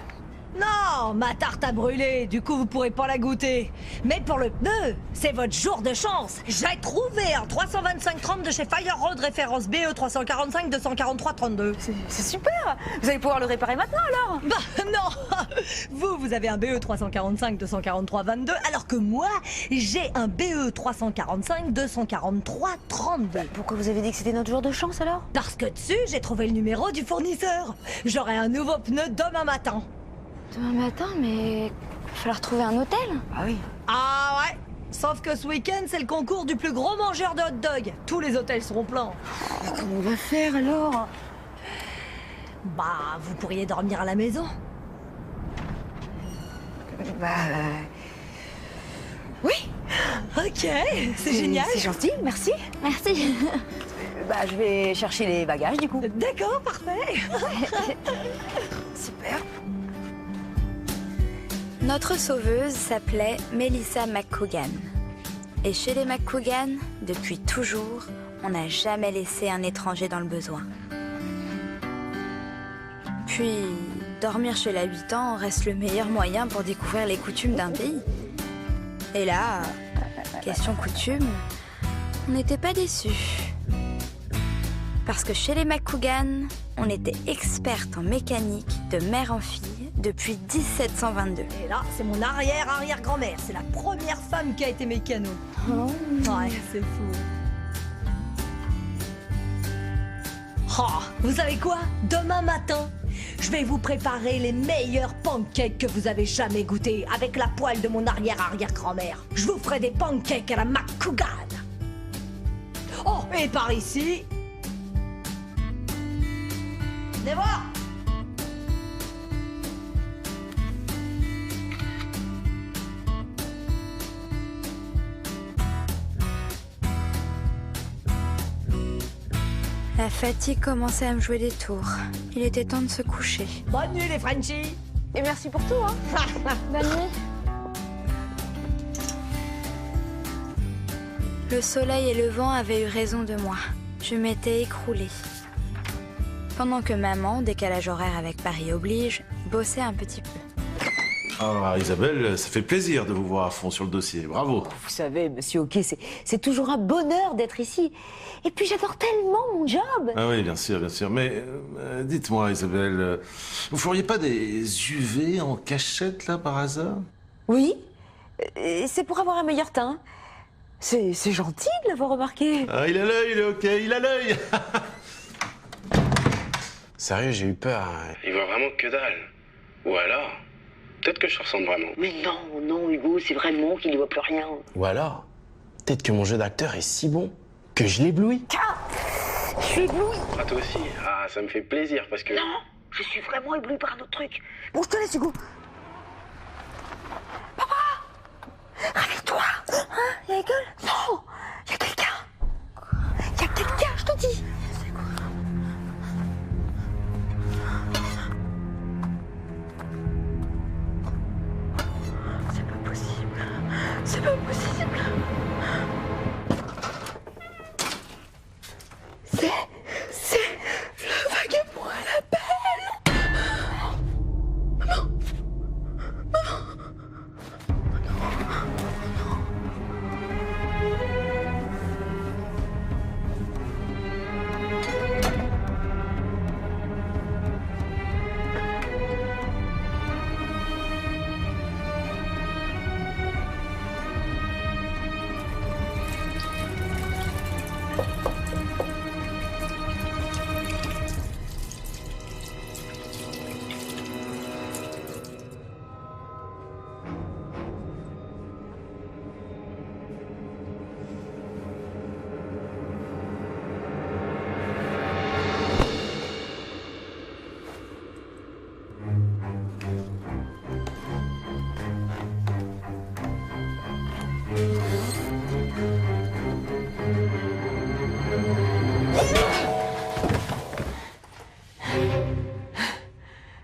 Non, ma tarte a brûlé, du coup vous pourrez pas la goûter. Mais pour le pneu, c'est votre jour de chance. J'ai trouvé un 325-30 de chez Fire Road, référence BE 345 243 32. C'est super! Vous allez pouvoir le réparer maintenant alors? Bah non! Vous avez un BE 345 243 22, alors que moi, j'ai un BE 345 243 32. Pourquoi vous avez dit que c'était notre jour de chance alors? Parce que dessus, j'ai trouvé le numéro du fournisseur. J'aurai un nouveau pneu demain matin. Demain matin, mais il va falloir trouver un hôtel. Ah oui. Ah ouais. Sauf que ce week-end, c'est le concours du plus gros mangeur de hot dog. Tous les hôtels seront pleins. Mais comment on va faire alors? Bah, vous pourriez dormir à la maison. Bah... Oui. Ok, c'est génial. C'est gentil, merci. Merci. Bah, je vais chercher les bagages du coup. D'accord, parfait. Super. Notre sauveuse s'appelait Melissa McCougan. Et chez les McCougan, depuis toujours, on n'a jamais laissé un étranger dans le besoin. Puis, dormir chez l'habitant reste le meilleur moyen pour découvrir les coutumes d'un pays. Et là, question coutume, on n'était pas déçus. Parce que chez les McCougan, on était expertes en mécanique de mère en fille depuis 1722. Et là, c'est mon arrière-arrière-grand-mère. C'est la première femme qui a été mécano. Oh. Ouais, c'est fou. Oh, vous savez quoi? Demain matin, je vais vous préparer les meilleurs pancakes que vous avez jamais goûtés avec la poêle de mon arrière-arrière-grand-mère. Je vous ferai des pancakes à la McCougan. Oh, et par ici... Venez voir! La fatigue commençait à me jouer des tours. Il était temps de se coucher. Bonne nuit les Frenchies. Et merci pour tout, hein. Bonne nuit. Le soleil et le vent avaient eu raison de moi. Je m'étais écroulée. Pendant que maman, décalage horaire avec Paris oblige, bossait un petit peu. Ah, Isabelle, ça fait plaisir de vous voir à fond sur le dossier. Bravo. Vous savez, monsieur Hockey, c'est toujours un bonheur d'être ici. Et puis j'adore tellement mon job. Ah oui, bien sûr, bien sûr. Mais dites-moi, Isabelle, vous feriez pas des UV en cachette, là, par hasard? Oui, c'est pour avoir un meilleur teint. C'est gentil de l'avoir remarqué. Ah, il a l'œil, le Hockey, il a l'œil. Sérieux, j'ai eu peur. Il voit vraiment que dalle. Ou alors, peut-être que je ressemble vraiment. Mais non, Hugo, c'est vraiment qu'il ne voit plus rien. Ou alors, peut-être que mon jeu d'acteur est si bon que je l'éblouis. Je suis ébloui. Ah, toi aussi? Ah, ça me fait plaisir parce que... Non, je suis vraiment ébloui par un autre truc. Bon, je te laisse, Hugo. Papa! Réveille-toi! Hein? Y'a la gueule? Non! Y'a quelqu'un! Y'a quelqu'un, je te dis! C'est quoi? C'est pas possible. C'est pas possible. C'est le vagabond à l'appel. Maman.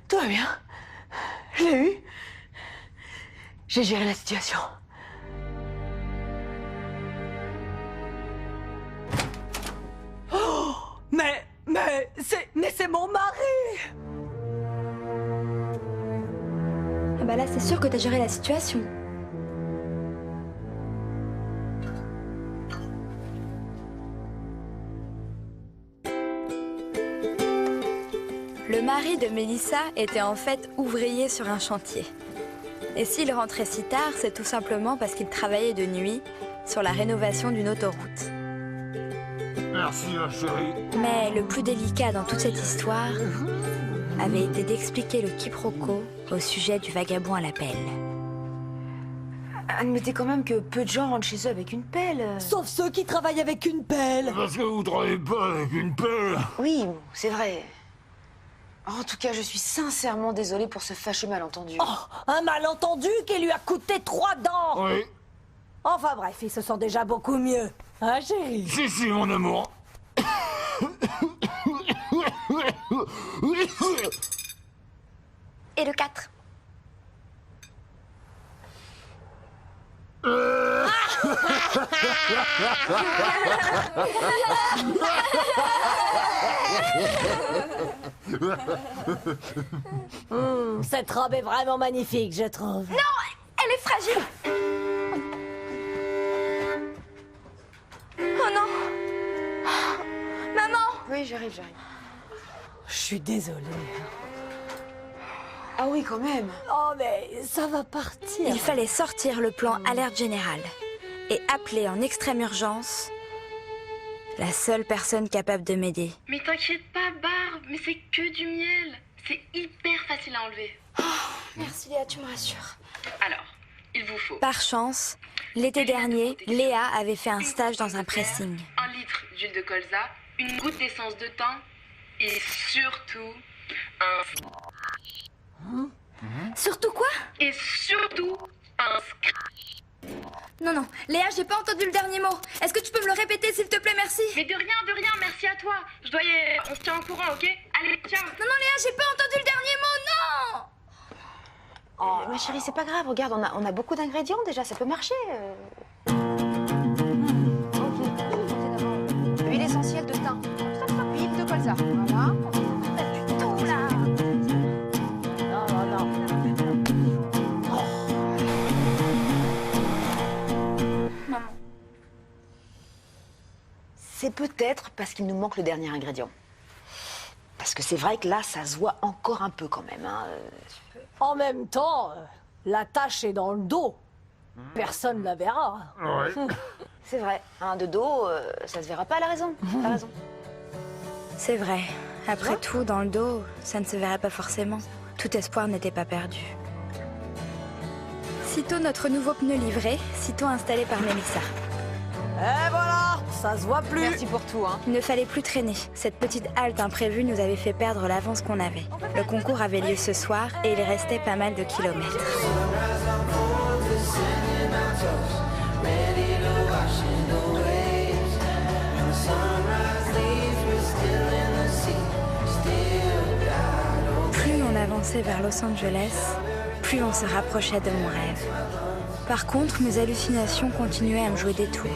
Tout va bien. Je l'ai eu. J'ai géré la situation. Oh, mais c'est mon mari. Ah bah là, c'est sûr que t'as géré la situation. Le mari de Mélissa était en fait ouvrier sur un chantier. Et s'il rentrait si tard, c'est tout simplement parce qu'il travaillait de nuit sur la rénovation d'une autoroute. Merci, ma chérie. Mais le plus délicat dans toute cette histoire avait été d'expliquer le quiproquo au sujet du vagabond à la pelle. Admettez quand même que peu de gens rentrent chez eux avec une pelle. Sauf ceux qui travaillent avec une pelle. Parce que vous travaillez pas avec une pelle. Oui, c'est vrai. En tout cas, je suis sincèrement désolée pour ce fâcheux malentendu. Oh, un malentendu qui lui a coûté 3 dents. Oui. Enfin bref, il se sent déjà beaucoup mieux. Hein, chérie? Si, mon amour. Et le 4. Cette robe est vraiment magnifique, je trouve. Non, elle est fragile. Oh non. Maman. Oui, j'arrive. Je suis désolée. Ah oui, quand même. Oh, mais ça va partir. Il fallait sortir le plan alerte générale et appeler en extrême urgence la seule personne capable de m'aider. Mais t'inquiète pas, Barbe, mais c'est que du miel. C'est hyper facile à enlever. Merci Léa, tu me rassures. Alors, il vous faut Par chance, l'été dernier, Léa avait fait un stage dans un pressing. 1 litre d'huile de colza, une goutte d'essence de thym et surtout Surtout quoi? Et surtout un scratch. Non, non, Léa, j'ai pas entendu le dernier mot. Est-ce que tu peux me le répéter, s'il te plaît, merci? Mais de rien, merci à toi. Je dois y aller. On se tient au courant, ok? Allez, ciao. Non, non, Léa, j'ai pas entendu le dernier mot, non! Oh, ma chérie, c'est pas grave. Regarde, on a beaucoup d'ingrédients déjà, ça peut marcher. Huile essentielle de thym. Huile de colza. Voilà. Tout là. Non. Maman. C'est peut-être parce qu'il nous manque le dernier ingrédient. Parce que c'est vrai que là, ça se voit encore un peu quand même. Hein. En même temps, la tâche est dans le dos. Personne ne la verra. C'est vrai, de dos, ça se verra pas, elle a raison. T'as raison. C'est vrai. Après tout, dans le dos, ça ne se verrait pas forcément. Tout espoir n'était pas perdu. Sitôt notre nouveau pneu livré, sitôt installé par Mélissa. Et voilà, ça se voit plus. Merci pour tout, hein. Il ne fallait plus traîner. Cette petite halte imprévue nous avait fait perdre l'avance qu'on avait. Le concours avait lieu ce soir et il restait pas mal de kilomètres. Plus on avançait vers Los Angeles, plus on se rapprochait de mon rêve. Par contre, mes hallucinations continuaient à me jouer des tours.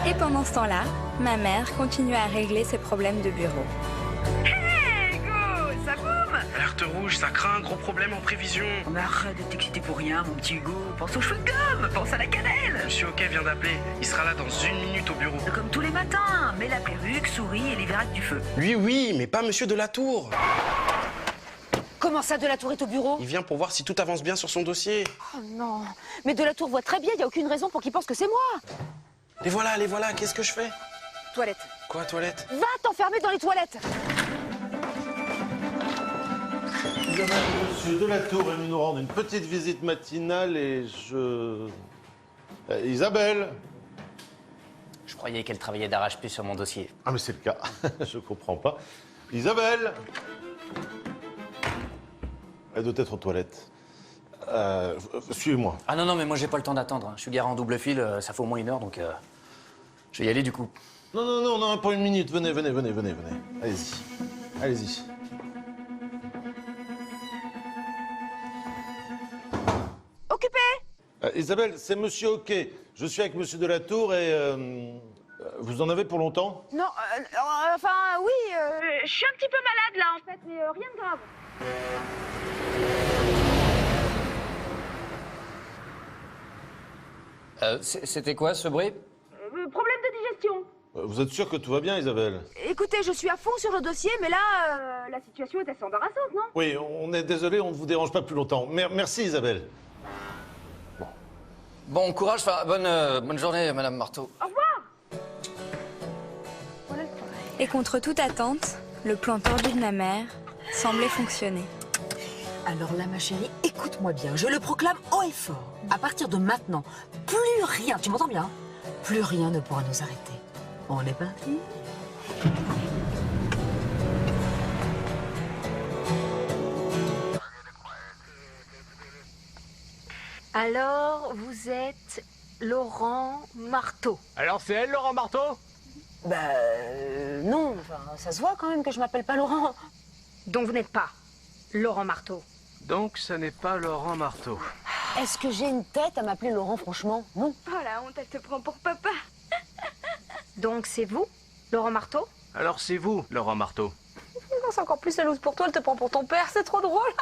Et pendant ce temps-là, ma mère continuait à régler ses problèmes de bureau. Hey, Hugo, ça boum! Alerte rouge, ça craint, gros problème en prévision. Mais arrête de t'exciter pour rien, mon petit Hugo. Pense aux cheveux de gomme, pense à la cannelle. Monsieur Hockey vient d'appeler. Il sera là dans 1 minute au bureau. Comme tous les matins, mets la perruque, souris et les verras du feu. Lui, oui, mais pas Monsieur Delatour. Comment ça, Delatour est au bureau? Il vient pour voir si tout avance bien sur son dossier. Oh non, mais Delatour voit très bien, il n'y a aucune raison pour qu'il pense que c'est moi. Les voilà, qu'est-ce que je fais? Toilette. Quoi, toilette? Va t'enfermer dans les toilettes. Monsieur Delatour est venu nous rendre une petite visite matinale et Isabelle. Je croyais qu'elle travaillait d'arrache-pied sur mon dossier. Ah mais c'est le cas, je comprends pas. Isabelle. Elle doit être aux toilettes. Suivez-moi. Ah non, mais moi j'ai pas le temps d'attendre. Je suis garé en double fil, ça fait au moins 1 heure, donc je vais y aller du coup. Non, pas 1 minute. Venez. Allez-y. Occupé. Isabelle, c'est Monsieur Hockey. Je suis avec Monsieur Delatour et... vous en avez pour longtemps? Non, enfin, oui, je suis un petit peu malade, là, en fait, mais rien de grave. C'était quoi ce bruit? Problème de digestion. Vous êtes sûr que tout va bien, Isabelle? Écoutez, je suis à fond sur le dossier, mais là, la situation est assez embarrassante, non? Oui, on est désolé, on ne vous dérange pas plus longtemps. Merci, Isabelle. Bon courage, bonne journée, Madame Marteau. Au revoir. Et contre toute attente, le plan tordu de ma mère semblait fonctionner. Alors là, ma chérie, écoute-moi bien. Je le proclame haut et fort. À partir de maintenant, plus rien, tu m'entends bien? Plus rien ne pourra nous arrêter. On est parti? Alors, vous êtes Laurent Marteau. Alors c'est elle, Laurent Marteau? Non, enfin, ça se voit quand même que je m'appelle pas Laurent. Donc vous n'êtes pas Laurent Marteau. Donc ça n'est pas Laurent Marteau. Est-ce que j'ai une tête à m'appeler Laurent, franchement? Non. Oh la honte, elle te prend pour papa. Donc c'est vous, Laurent Marteau? Alors c'est vous, Laurent Marteau. Non, c'est encore plus jalouse pour toi, elle te prend pour ton père, c'est trop drôle.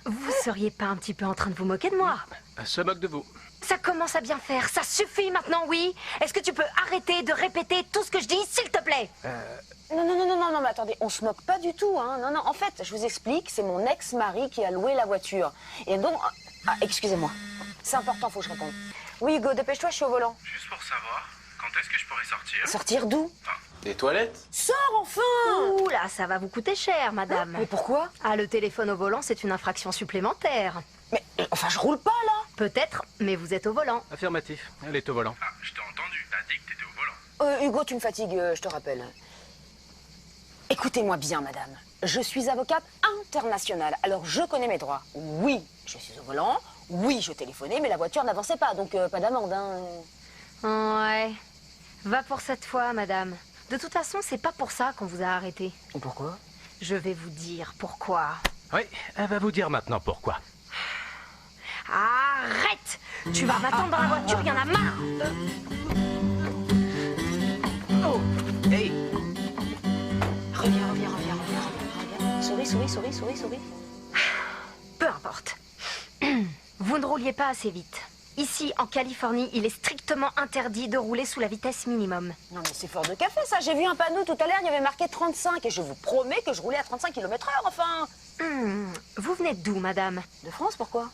Vous seriez pas un petit peu en train de vous moquer de moi? Elle se moque de vous. Ça commence à bien faire, ça suffit maintenant, oui? Est-ce que tu peux arrêter de répéter tout ce que je dis, s'il te plaît? Non, mais attendez, on se moque pas du tout, hein. Non, en fait, je vous explique, c'est mon ex-mari qui a loué la voiture. Et donc... Ah, excusez-moi. C'est important, faut que je réponde. Oui, Hugo, dépêche-toi, je suis au volant. Juste pour savoir, quand est-ce que je pourrais sortir? Sortir d'où? Des toilettes? Sors enfin! Ouh là, ça va vous coûter cher, madame. Mais pourquoi? Ah, le téléphone au volant, c'est une infraction supplémentaire. Mais, enfin, je roule pas, là. Peut-être, mais vous êtes au volant. Affirmatif, elle est au volant. Ah, je t'ai entendu, t'as dit que t'étais au volant. Hugo, tu me fatigues, je te rappelle. Écoutez-moi bien, madame. je suis avocate internationale, alors je connais mes droits. Oui, je suis au volant, oui, je téléphonais, mais la voiture n'avançait pas, donc pas d'amende, hein. Ouais. Va pour cette fois, madame. De toute façon, c'est pas pour ça qu'on vous a arrêté. Pourquoi? Je vais vous dire pourquoi. Oui, elle va vous dire maintenant pourquoi. Arrête! Tu vas m'attendre dans la voiture, il y en a marre! Oh! Hey! Reviens. Souris. Peu importe. Vous ne rouliez pas assez vite. Ici, en Californie, il est strictement interdit de rouler sous la vitesse minimum. Non mais c'est fort de café ça, j'ai vu un panneau tout à l'heure, il y avait marqué 35 et je vous promets que je roulais à 35 km/h, enfin. Vous venez d'où, madame? De France, pourquoi?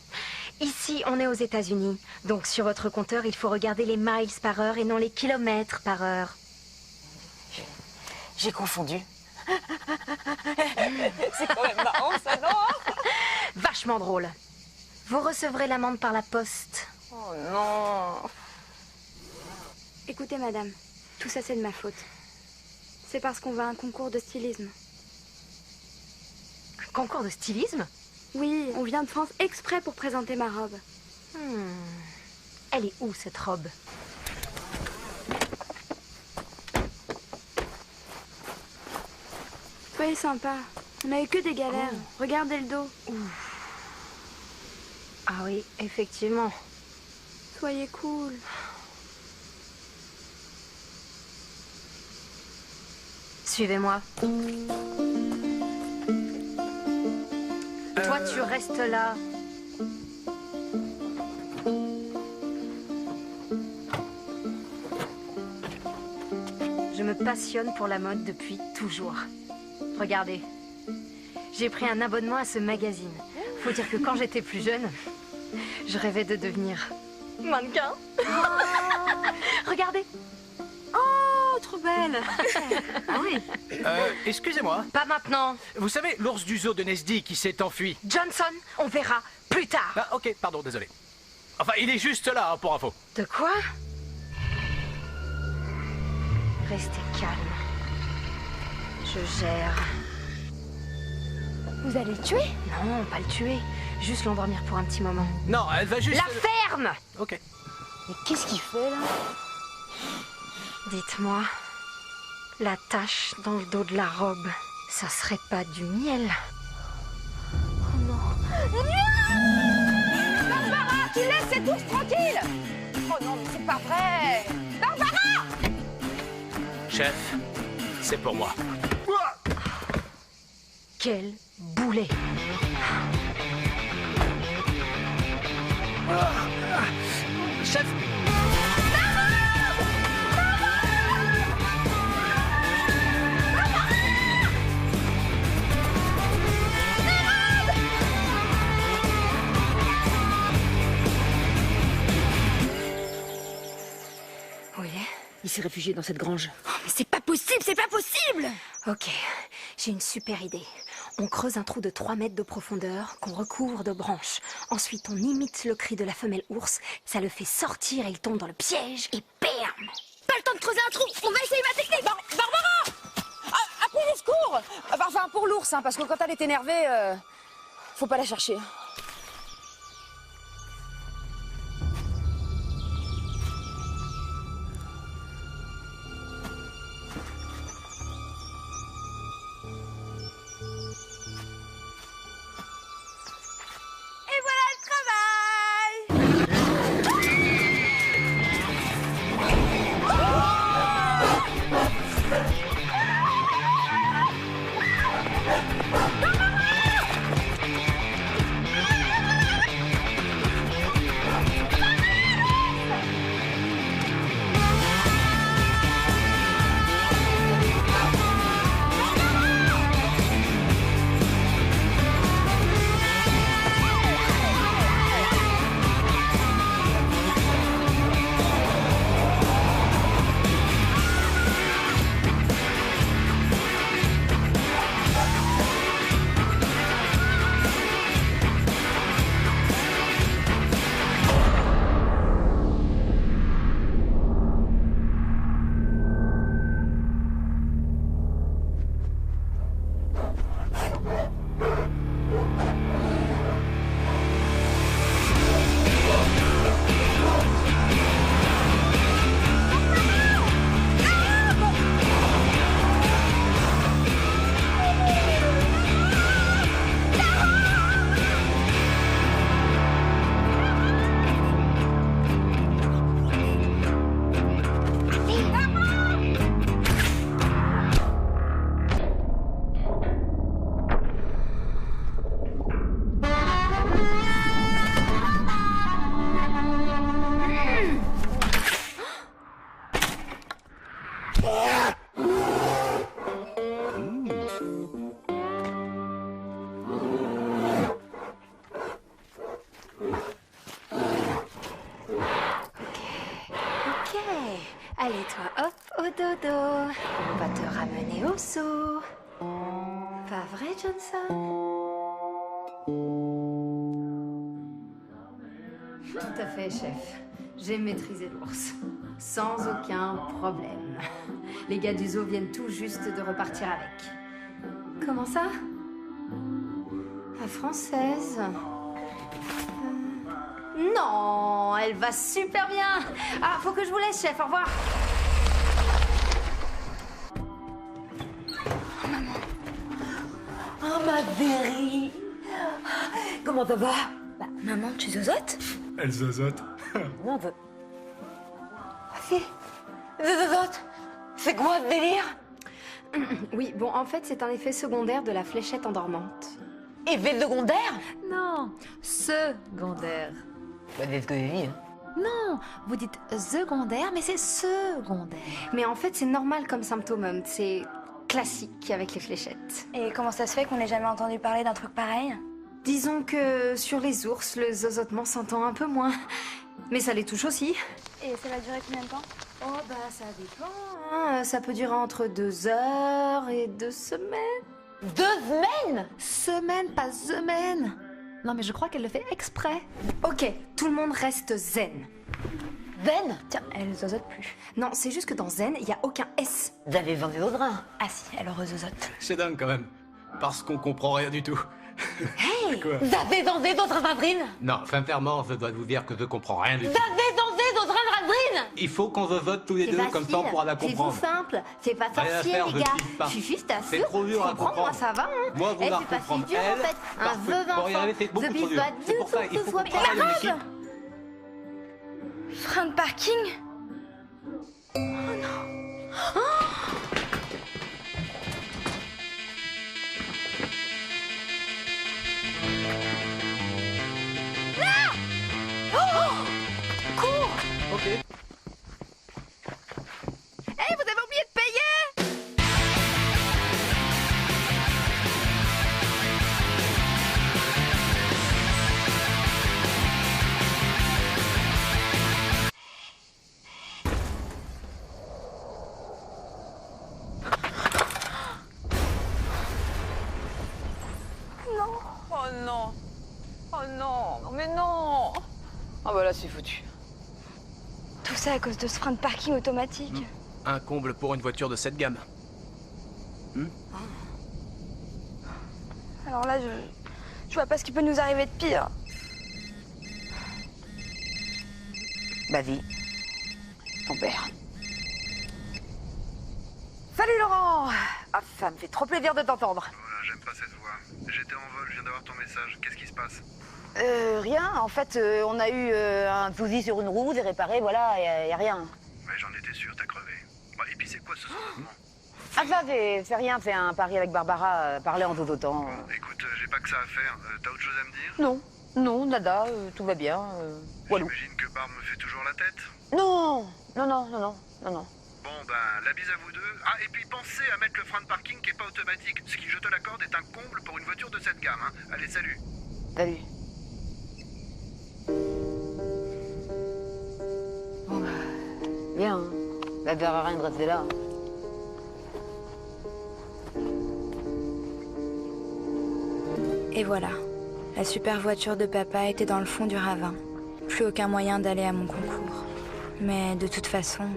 Ici, on est aux États-Unis. Donc sur votre compteur, il faut regarder les miles par heure et non les kilomètres par heure. J'ai confondu. C'est quand même marrant ça, non? Vachement drôle. Vous recevrez l'amende par la poste. Oh non. Écoutez, madame, tout ça c'est de ma faute. C'est parce qu'on va à un concours de stylisme. Un concours de stylisme? Oui, on vient de France exprès pour présenter ma robe. Elle est où, cette robe? Soyez sympa. On n'a eu que des galères. Regardez le dos. Ah oui, effectivement. Soyez cool. Suivez-moi. Toi, tu restes là. Je me passionne pour la mode depuis toujours. Regardez, j'ai pris un abonnement à ce magazine. Faut dire que quand j'étais plus jeune, je rêvais de devenir mannequin. Regardez. Oh, trop belle. Ah oui. Excusez-moi. Pas maintenant. Vous savez, l'ours du zoo de Nesdy qui s'est enfui. Johnson, on verra plus tard. Ah, ok, pardon, désolé. Enfin, il est juste là, hein, pour info. De quoi? Restez calme. Je gère. Vous allez le tuer? Non, pas le tuer. Juste l'endormir pour un petit moment. Non, elle va juste... La ferme! Ok. Mais qu'est-ce qu'il fait, là? Dites-moi, la tache dans le dos de la robe, ça serait pas du miel? Oh non. Barbara, tu laisses cet ours tranquille! Oh non, mais c'est pas vrai! Barbara! Chef, c'est pour moi. Quel boulet! Chef! Où il est? Il s'est réfugié dans cette grange. Oh, mais c'est pas possible, c'est pas possible! Ok, j'ai une super idée. On creuse un trou de 3 mètres de profondeur qu'on recouvre de branches. Ensuite, on imite le cri de la femelle ours. Ça le fait sortir et il tombe dans le piège et bam! Pas le temps de creuser un trou, on va essayer ma technique! Barbara! Appelez les secours! Enfin, pour l'ours, hein, parce que quand elle est énervée, faut pas la chercher. Rousseau. Pas vrai, Johnson? Tout à fait, chef. J'ai maîtrisé l'ours. Sans aucun problème. Les gars du zoo viennent tout juste de repartir avec. Comment ça? La française? Non, elle va super bien. Ah, faut que je vous laisse, chef. Au revoir. Oh, ma Véry. Comment ça va? Bah, maman, tu zozotes? Elle zozote. Non, Zozote. C'est quoi ce délire? Oui, bon, en fait, c'est un effet secondaire de la fléchette endormante. Effet secondaire? Non, secondaire. Bah, c'est ce que j'ai dit, hein. Non, vous dites secondaire, mais c'est secondaire. Mais en fait, c'est normal comme symptôme. C'est classique avec les fléchettes. Et comment ça se fait qu'on n'ait jamais entendu parler d'un truc pareil? Disons que sur les ours, le zozotement s'entend un peu moins. Mais ça les touche aussi. Et ça va durer combien de temps? Oh bah ça dépend, hein. Ça peut durer entre 2 heures et 2 semaines. 2 semaines? Semaine, pas semaine. Non mais je crois qu'elle le fait exprès. Ok, tout le monde reste zen. Zen? Tiens, elle zozote plus. Non, c'est juste que dans zen, il n'y a aucun S. Vous avez vendu d'autres reins? Ah si, elle rezozote. C'est dingue quand même. Parce qu'on comprend rien du tout. Hey! Quoi? Vous avez vendu d'autres radrines? Non, sincèrement, je dois vous dire que je comprends rien du Vous tout. avez vendu d'autres radrines? Il faut qu'on se vote tous les deux, comme ça on pourra la comprendre. C'est simple, c'est pas Rien à sorcier faire, les je gars. kiffe pas. Fifi, je t'assure. C'est trop dur à comprendre. Moi ça va, hein. Moi, vous Eh, la c'est pas si comprendre. dur en fait. Un parfait. veuve Pour y arriver, c'est enfant. beaucoup Je trop pisse dur. pas C'est du pour ça, tout il que faut ce soit qu'on bien. travaille en équipe. Frein de parking? Cours! Ok. Hey, vous avez oublié de payer! Non. Oh non! Oh non! Non mais non! Ah bah là c'est foutu. Tout ça à cause de ce frein de parking automatique. Un comble pour une voiture de cette gamme. Alors là, je vois pas ce qui peut nous arriver de pire. Vas-y. Ton père. Salut Laurent! Ah, ça me fait trop plaisir de t'entendre. Voilà, j'aime pas cette voix. J'étais en vol, je viens d'avoir ton message. Qu'est-ce qui se passe? Rien. En fait, on a eu un souci sur une roue, c'est réparé, voilà, y a rien. Ouais, j'en étais sûr, t'as crevé. Bah, et puis c'est quoi ce soulèvement? Ah ça, c'est rien, c'est un pari avec Barbara, parler en zozotant. Écoute, j'ai pas que ça à faire. T'as autre chose à me dire? Non, non, nada, tout va bien. Walou. J'imagine que Barb me fait toujours la tête? Non, non, non, non, non, non, non. Bon, ben, la bise à vous deux. Ah, et puis pensez à mettre le frein de parking qui est pas automatique. Ce qui, je te l'accorde, est un comble pour une voiture de cette gamme, hein. Allez, salut. Salut. Bon, bah, bien, hein. Ça sert à rien de rester là. Et voilà, la super voiture de papa était dans le fond du ravin. Plus aucun moyen d'aller à mon concours. Mais de toute façon,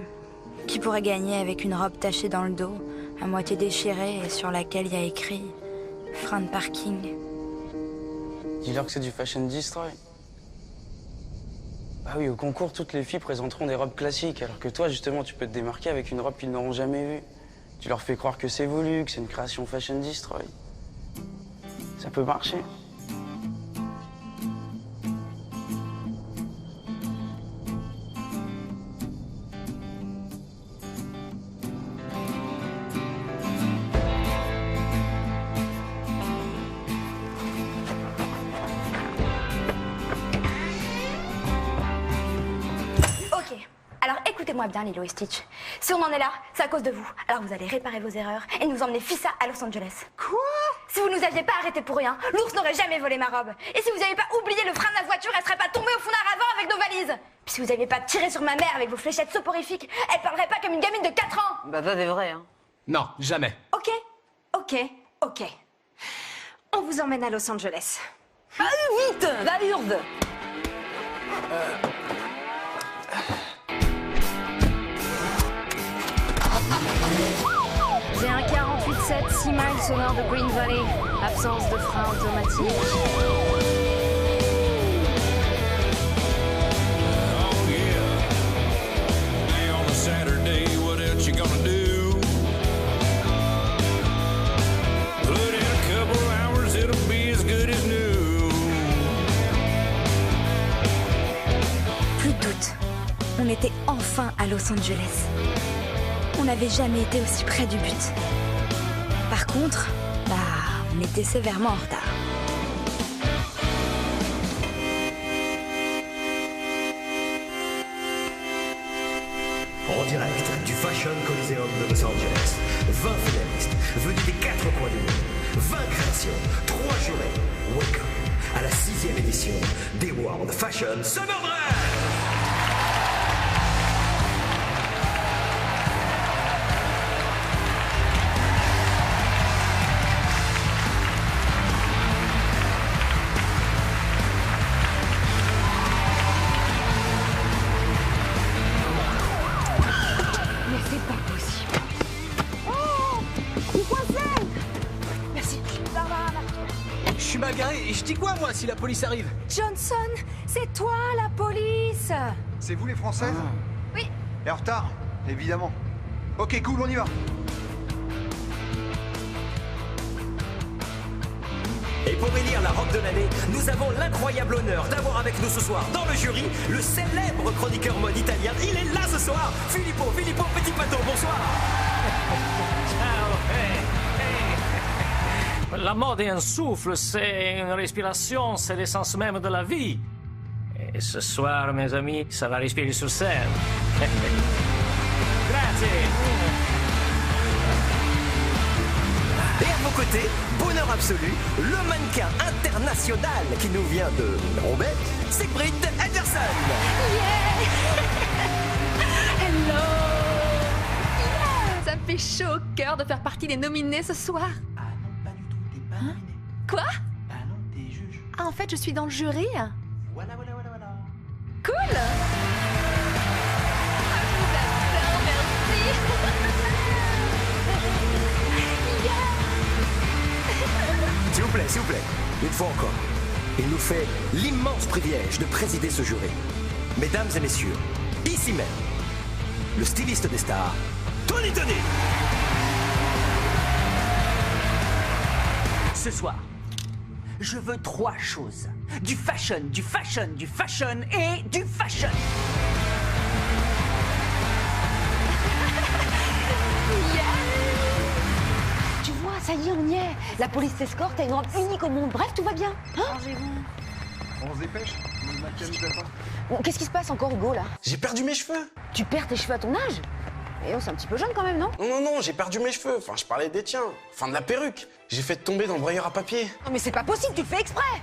qui pourrait gagner avec une robe tachée dans le dos, à moitié déchirée et sur laquelle il y a écrit « frein de parking ». Dis-leur que c'est du fashion destroy. Bah oui, au concours, toutes les filles présenteront des robes classiques, alors que toi, justement, tu peux te démarquer avec une robe qu'ils n'auront jamais vue. Tu leur fais croire que c'est voulu, que c'est une création fashion destroy. Ça peut marcher. Ok, alors écoutez-moi bien Lilo et Stitch. Si on en est là, c'est à cause de vous. Alors vous allez réparer vos erreurs et nous emmener Fissa à Los Angeles. Quoi? Si vous nous aviez pas arrêtés pour rien, l'ours n'aurait jamais volé ma robe. Et si vous n'aviez pas oublié le frein de la voiture, elle serait pas tombée au fond d'un ravin avec nos valises. Puis si vous n'aviez pas tiré sur ma mère avec vos fléchettes soporifiques, elle parlerait pas comme une gamine de 4 ans. Bah ça c'est vrai, hein. Non, jamais. Ok, ok, ok. On vous emmène à Los Angeles. Allez, vite, la hurde. J'ai un 48-7, 6 miles au nord de Green Valley. Absence de frein automatique. Saturday, what else you gonna do? Put in a couple hours, it'll be as good as new. Plus de doute, on était enfin à Los Angeles. On n'avait jamais été aussi près du but. Par contre, on était sévèrement en retard. En direct du Fashion Coliseum de Los Angeles, 20 finalistes venus des 4 coins du monde, 20 créations, 3 jurés. Welcome à la 6e édition des World Fashion Summer Drive. Et je dis quoi, moi, si la police arrive? Johnson, c'est toi la police. C'est vous les Françaises? Oui. Et en retard? Évidemment. Ok, cool, on y va. Et pour élire la robe de l'année, nous avons l'incroyable honneur d'avoir avec nous ce soir dans le jury le célèbre chroniqueur mode italien. Il est là ce soir, Filippo Petit Pato, bonsoir. Ciao, hey. La mode est un souffle, c'est une respiration, c'est l'essence même de la vie. Et ce soir, mes amis, ça va respirer sur scène. Grazie. Et à vos côtés, bonheur absolu, le mannequin international qui nous vient de Roubaix, c'est Britt Henderson. Hello. Yeah. Ça me fait chaud au cœur de faire partie des nominés ce soir. Hein? Quoi? Bah non, t'es juge. Ah, en fait, je suis dans le jury. Voilà. Cool. Ah, je vous adore, merci. S'il vous plaît, une fois encore, il nous fait l'immense privilège de présider ce jury. Mesdames et messieurs, ici même, le styliste des stars, Tony. Ce soir, je veux 3 choses. Du fashion et du fashion. Yeah. Tu vois, ça y est, on y est. La police t'escorte, t'as une robe unique au monde. Bref, tout va bien. Hein? On se dépêche? Le maquillage nous attend. Bon, qu'est-ce qui se passe encore, Hugo, là? J'ai perdu mes cheveux. Tu perds tes cheveux à ton âge? Et oh, c'est un petit peu jeune quand même, non? Non, j'ai perdu mes cheveux. Enfin, je parlais des tiens. Enfin, de la perruque. J'ai fait tomber dans le broyeur à papier. Non, mais c'est pas possible, tu le fais exprès!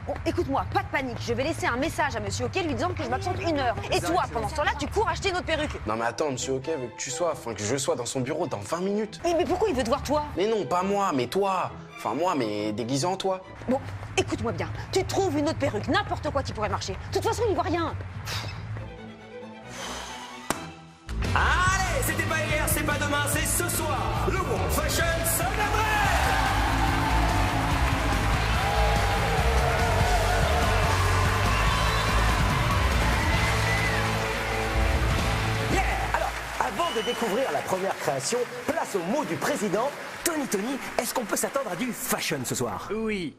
Bon, écoute-moi, pas de panique. Je vais laisser un message à Monsieur Hockey lui disant que je m'absente 1 heure. Et toi, pendant ce temps-là, tu cours acheter une autre perruque. Non, mais attends, Monsieur Hockey veut que tu sois, enfin, que je sois dans son bureau dans 20 minutes. Mais pourquoi il veut te voir, toi? Mais non, pas moi, mais toi. Enfin, moi, mais déguisé en toi. Bon, écoute-moi bien. Tu trouves une autre perruque, n'importe quoi qui pourrait marcher. De toute façon, il voit rien. Allez, c'était pas hier, c'est pas demain, c'est ce soir. Le World Fashion Summer Drive. Yeah. Alors, avant de découvrir la première création, place au mot du président. Tony, est-ce qu'on peut s'attendre à du fashion ce soir? Oui.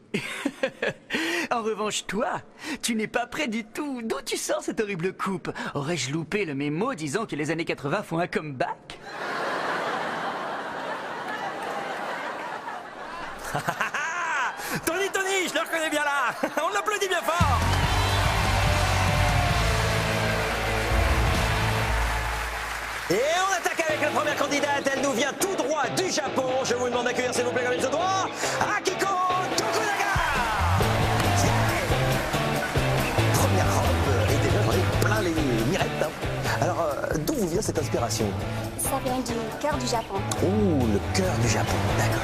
En revanche, toi, tu n'es pas prêt du tout. D'où tu sors cette horrible coupe? Aurais-je loupé le mémo disant que les années 80 font un comeback? Tony, je le reconnais bien là. On l'applaudit bien fort. Et on attaque avec la première candidate. Elle nous vient tout droit du Japon. Je vous demande d'accueillir, s'il vous plaît, comme il se doit, Akiko Tokunaga. Première robe et déjà j'en ai plein les mirettes. Alors, d'où vous vient cette inspiration? Ça vient du cœur du Japon. Oh, le cœur du Japon, d'accord.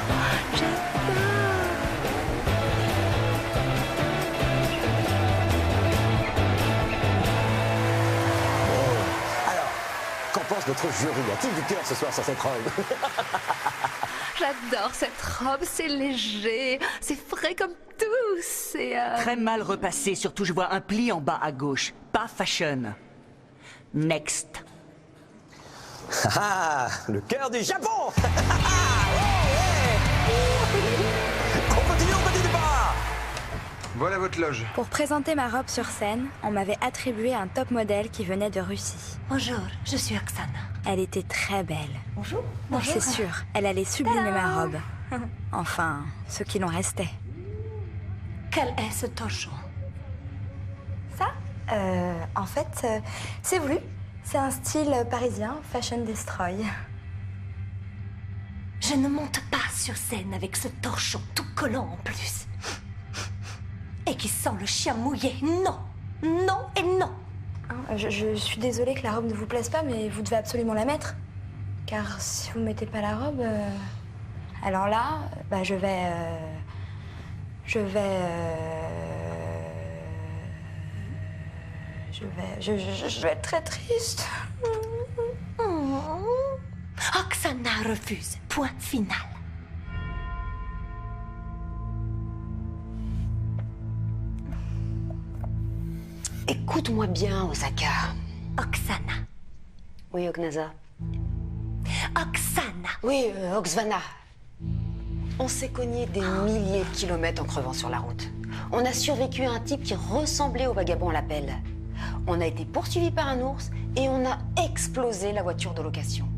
Qu'en pense notre jury? A-t-il du cœur ce soir sur cette robe? J'adore cette robe, c'est léger, c'est frais comme tout, c'est... Très mal repassé, surtout je vois un pli en bas à gauche. Pas fashion. Next. Ah, le cœur du Japon. On continue au petit départ. Voilà votre loge. Pour présenter ma robe sur scène, on m'avait attribué un top modèle qui venait de Russie. Bonjour, je suis Oksana. Elle était très belle. Bonjour. C'est sûr, elle allait sublimer ma robe. Enfin, ce qu'il en restait. Quel est ce torchon? Ça En fait, c'est voulu. C'est un style parisien, fashion destroy. Je ne monte pas sur scène avec ce torchon tout collant en plus. Et qui sent le chien mouillé. Non, non et non. Je suis désolée que la robe ne vous plaise pas, mais vous devez absolument la mettre. Car si vous ne mettez pas la robe, alors là, bah, je vais être très triste. Oksana refuse. Point final. Écoute-moi bien, Osaka. Oksana. Oui, Ognaza. Oksana. Oui, Oksvana. On s'est cogné des milliers de kilomètres en crevant sur la route. On a survécu à un type qui ressemblait au vagabond à la pelle. On a été poursuivi par un ours et on a explosé la voiture de location.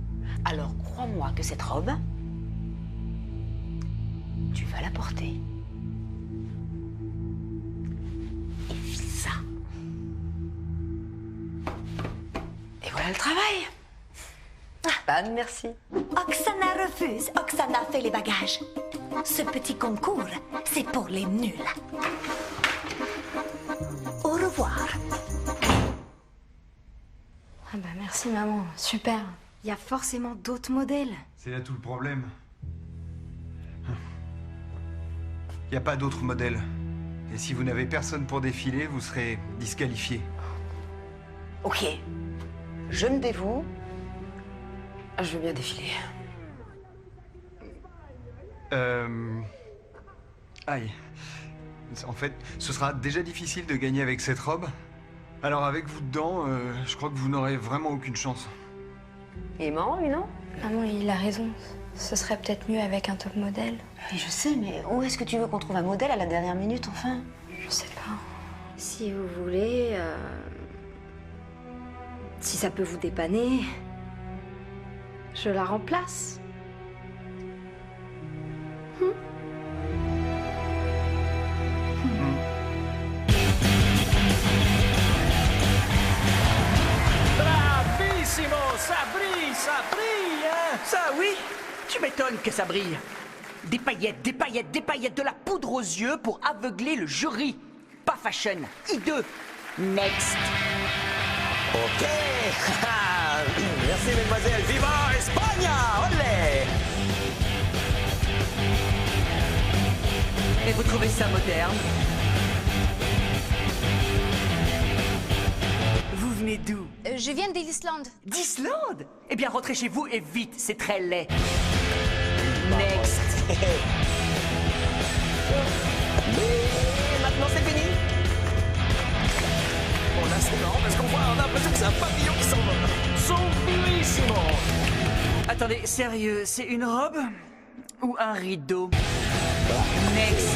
Alors crois-moi que cette robe, tu vas la porter. Et file ça. Et voilà le travail. Bonne, merci. Oksana refuse. Oksana fait les bagages. Ce petit concours, c'est pour les nuls. Au revoir. Ah bah merci maman, super. Il y a forcément d'autres modèles. C'est là tout le problème. Il n'y a pas d'autre modèle. Et si vous n'avez personne pour défiler, vous serez disqualifié. Ok. Je me dévoue. Je veux bien défiler. Aïe. En fait, ce sera déjà difficile de gagner avec cette robe. Alors avec vous dedans, je crois que vous n'aurez vraiment aucune chance. Il est marrant, lui, non? Maman, il a raison. Ce serait peut-être mieux avec un top modèle. Mais je sais, mais où est-ce que tu veux qu'on trouve un modèle à la dernière minute, enfin? Je sais pas. Si vous voulez... Si ça peut vous dépanner... Je la remplace. Bravissimo, ça brille, hein? Ça, oui. Tu m'étonnes que ça brille. Des paillettes, des paillettes, des paillettes, de la poudre aux yeux pour aveugler le jury. Pas fashion. I2. Next. Ok. Merci, mesdemoiselles. Viva Espagne! Olé! Et vous trouvez ça moderne? Vous venez d'où? Je viens d'Islande. D'Islande? Eh bien, rentrez chez vous et vite, c'est très laid. Next. Mais maintenant, c'est fini. On a c'est marrant parce qu'on voit on a l'impression que c'est un papillon qui s'envole. Sublimissimo. Attendez, sérieux, c'est une robe ou un rideau? Next.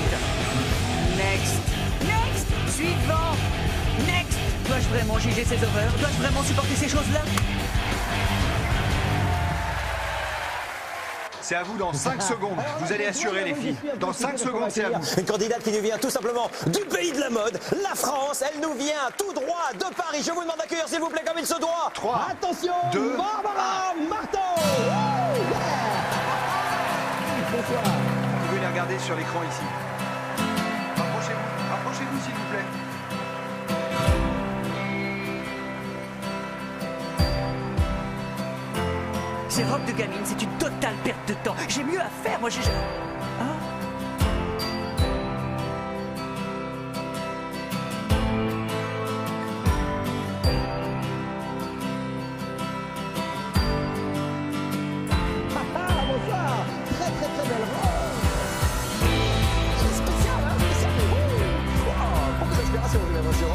Next. Next. Suivant. Next. Dois-je vraiment juger ces horreurs? Dois-je vraiment supporter ces choses-là? C'est à vous dans 5 secondes. Vous allez assurer, les filles. Dans 5 secondes, c'est à vous. Une candidate qui nous vient tout simplement du pays de la mode, la France. Elle nous vient tout droit de Paris. Je vous demande d'accueillir, s'il vous plaît, comme il se doit. 3. Attention, 2. Barbara Marteau. Bonsoir. Vous pouvez les regarder sur l'écran ici. Rapprochez-vous, s'il vous plaît. Ces robes de gamine, c'est une totale perte de temps. J'ai mieux à faire, moi j'ai... Hein? Bonsoir. Très très très belle robe. C'est spécial, hein, spécial. Wow, beaucoup d'inspiration, j'ai l'impression.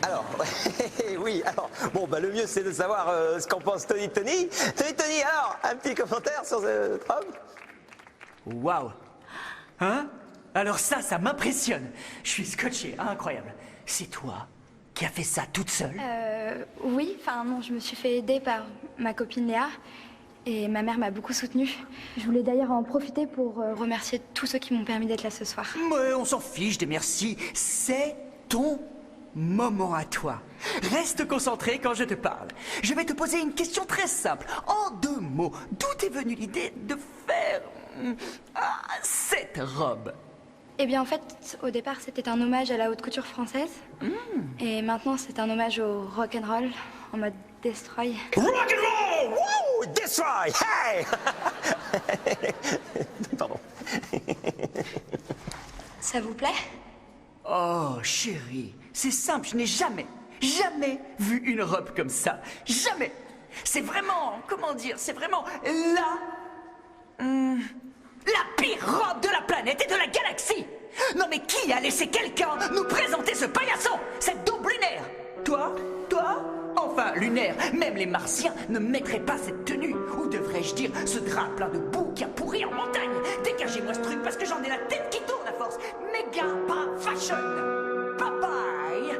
Alors, oui, alors, bon, bah, le mieux c'est de savoir ce qu'en pense Tony. Tony, alors, un petit commentaire sur ce robe? Waouh! Hein? Alors ça m'impressionne. Je suis scotché, incroyable. C'est toi qui as fait ça toute seule? Oui, enfin non, je me suis fait aider par ma copine Léa. Et ma mère m'a beaucoup soutenue. Je voulais d'ailleurs en profiter pour remercier tous ceux qui m'ont permis d'être là ce soir. Mais on s'en fiche des merci. C'est ton moment à toi. Reste concentré quand je te parle. Je vais te poser une question très simple. En 2 mots, d'où est venue l'idée de faire cette robe? Eh bien en fait, au départ, c'était un hommage à la haute couture française. Et maintenant, c'est un hommage au rock'n'roll en mode destroy. Rock'n'roll! Woo! Destroy! Hey! Pardon. Ça vous plaît? Oh, chérie, c'est simple, je n'ai jamais vu une robe comme ça. Jamais. C'est vraiment, comment dire, c'est vraiment la pire robe de la planète et de la galaxie. Non mais qui a laissé quelqu'un nous présenter ce paillasson, cette daube lunaire? Toi? Enfin, lunaire, même les martiens ne mettraient pas cette tenue. Ou devrais-je dire, ce drap plein de boue qui a pourri en montagne. Dégagez-moi ce truc parce que j'en ai la tête qui tourne à force. Méga pas fashion. Bye bye.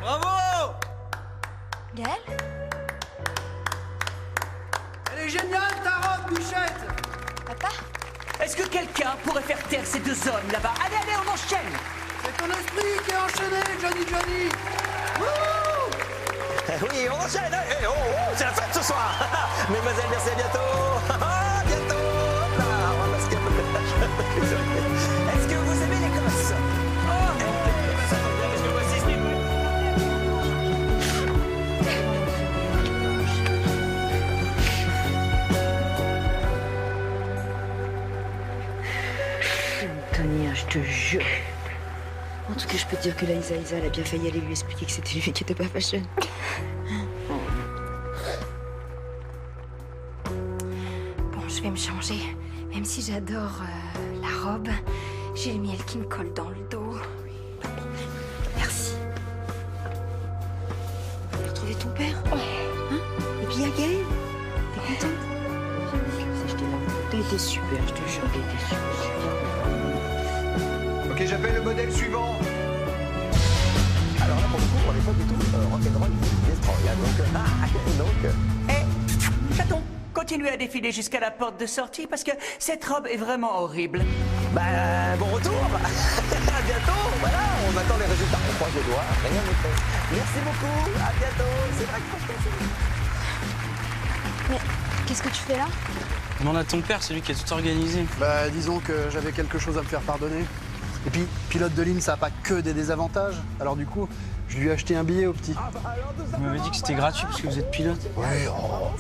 Bravo! Gaël? Elle est géniale ta robe, Bichette. Papa? Est-ce que quelqu'un pourrait faire taire ces 2 hommes là-bas? Allez, on enchaîne. C'est ton esprit qui est enchaîné, Johnny! Wouh! Oui, on enchaîne! C'est la fête ce soir! Mesdemoiselles, merci, à bientôt! À bientôt! Hop là, on va masquer un peu le tâche. Est-ce que vous aimez l'Écosse? Parce que voici ce niveau. Tony, je te jure. En tout cas, je peux te dire que la Isa, elle a bien failli aller lui expliquer que c'était lui qui était pas fashion. Bon, je vais me changer. Même si j'adore la robe, j'ai le miel qui me colle dans le dos. Merci. T'as retrouvé ton père? Ouais. Hein? Et puis, il y a Gaël. T'es contente? T'as été super, je te jure, t'as été super. Ok, j'appelle le modèle suivant. Alors là, pour le coup, on n'est pas du tout rock'n'roll destroy. Donc, Chaton, continuez à défiler jusqu'à la porte de sortie parce que cette robe est vraiment horrible. bah, bon retour. À bientôt. Voilà, on attend les résultats. On croise les doigts. Rien n'est fait. Merci beaucoup. À bientôt. C'est vrai que Mais qu'est-ce que tu fais là? Demande à ton père, c'est lui qui a tout organisé. Bah, disons que j'avais quelque chose à me faire pardonner. Et puis, pilote de ligne, ça n'a pas que des désavantages. Alors du coup, je lui ai acheté un billet au petit. Vous m'avez dit que c'était gratuit parce que vous êtes pilote. Oui, oh. En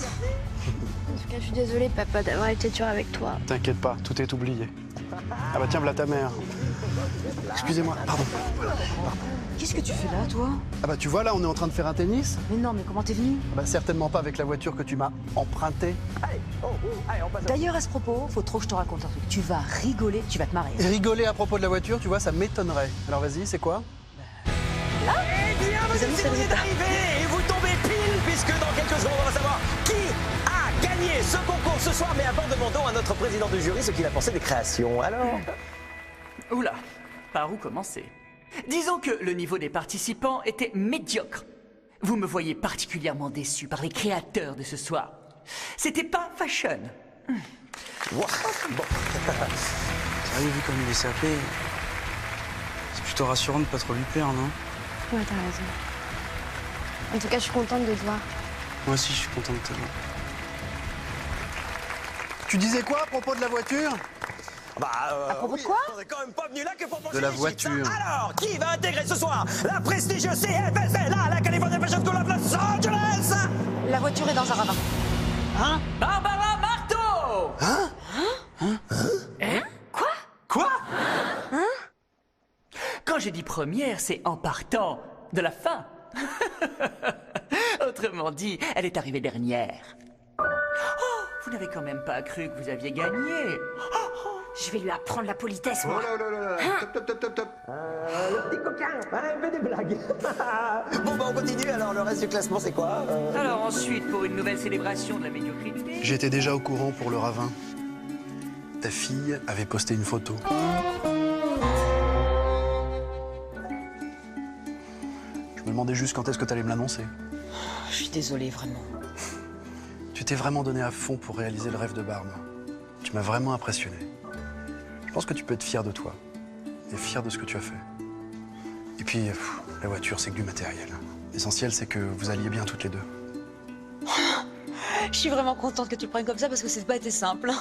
tout cas, je suis désolée, papa, d'avoir été dur avec toi. T'inquiète pas, tout est oublié. Ah bah tiens, voilà ta mère. Excusez-moi, pardon. Qu'est-ce que tu fais là, toi? Ah bah tu vois, là, on est en train de faire un tennis. Mais non, mais comment t'es venu? Bah certainement pas avec la voiture que tu m'as empruntée. D'ailleurs, à ce propos, faut trop que je te raconte un truc. Tu vas rigoler, tu vas te marrer. Et rigoler à propos de la voiture, tu vois, ça m'étonnerait. Alors vas-y, c'est quoi? Eh bien, vous êtes arrivés et vous tombez pile puisque dans quelques secondes, on va savoir qui a gagné ce concours ce soir. Mais avant, demandons à notre président du jury ce qu'il a pensé des créations. Alors? Oula, par où commencer? Disons que le niveau des participants était médiocre. Vous me voyez particulièrement déçu par les créateurs de ce soir. C'était pas fashion. Bon. Sérieux, vu comme il est sapé, c'est plutôt rassurant de pas trop lui plaire, non? Ouais, t'as raison. En tout cas, je suis contente de te voir. Moi aussi, je suis content de te voir. Tu disais quoi à propos de la voiture? À propos de quoi? On est quand même pas venu là que pour De la voiture. Alors, qui va intégrer ce soir la prestigieuse CFSL à la California Fashion School of Los Angeles? La voiture est dans un ravin. Hein? Barbara Marteau! Hein? Hein? Quoi? Hein? Quand j'ai dit première, c'est en partant de la fin. Autrement dit, elle est arrivée dernière. Oh, vous n'avez quand même pas cru que vous aviez gagné. Je vais lui apprendre la politesse, moi. Oh là là là, Hein? top, top, top, top, top. Le petit coquin, elle fait des blagues. Bon, bah on continue, alors le reste du classement, c'est quoi Alors ensuite, pour une nouvelle célébration de la médiocrité... J'étais déjà au courant pour le ravin. Ta fille avait posté une photo. Je me demandais juste quand est-ce que t'allais me l'annoncer. Je suis désolée, vraiment. Tu t'es vraiment donné à fond pour réaliser le rêve de Barbe. Tu m'as vraiment impressionné. Je pense que tu peux être fier de toi. Et fier de ce que tu as fait. Et puis, la voiture, c'est que du matériel. L'essentiel, c'est que vous alliez bien toutes les deux. Je suis vraiment contente que tu le prennes comme ça parce que c'est pas été simple.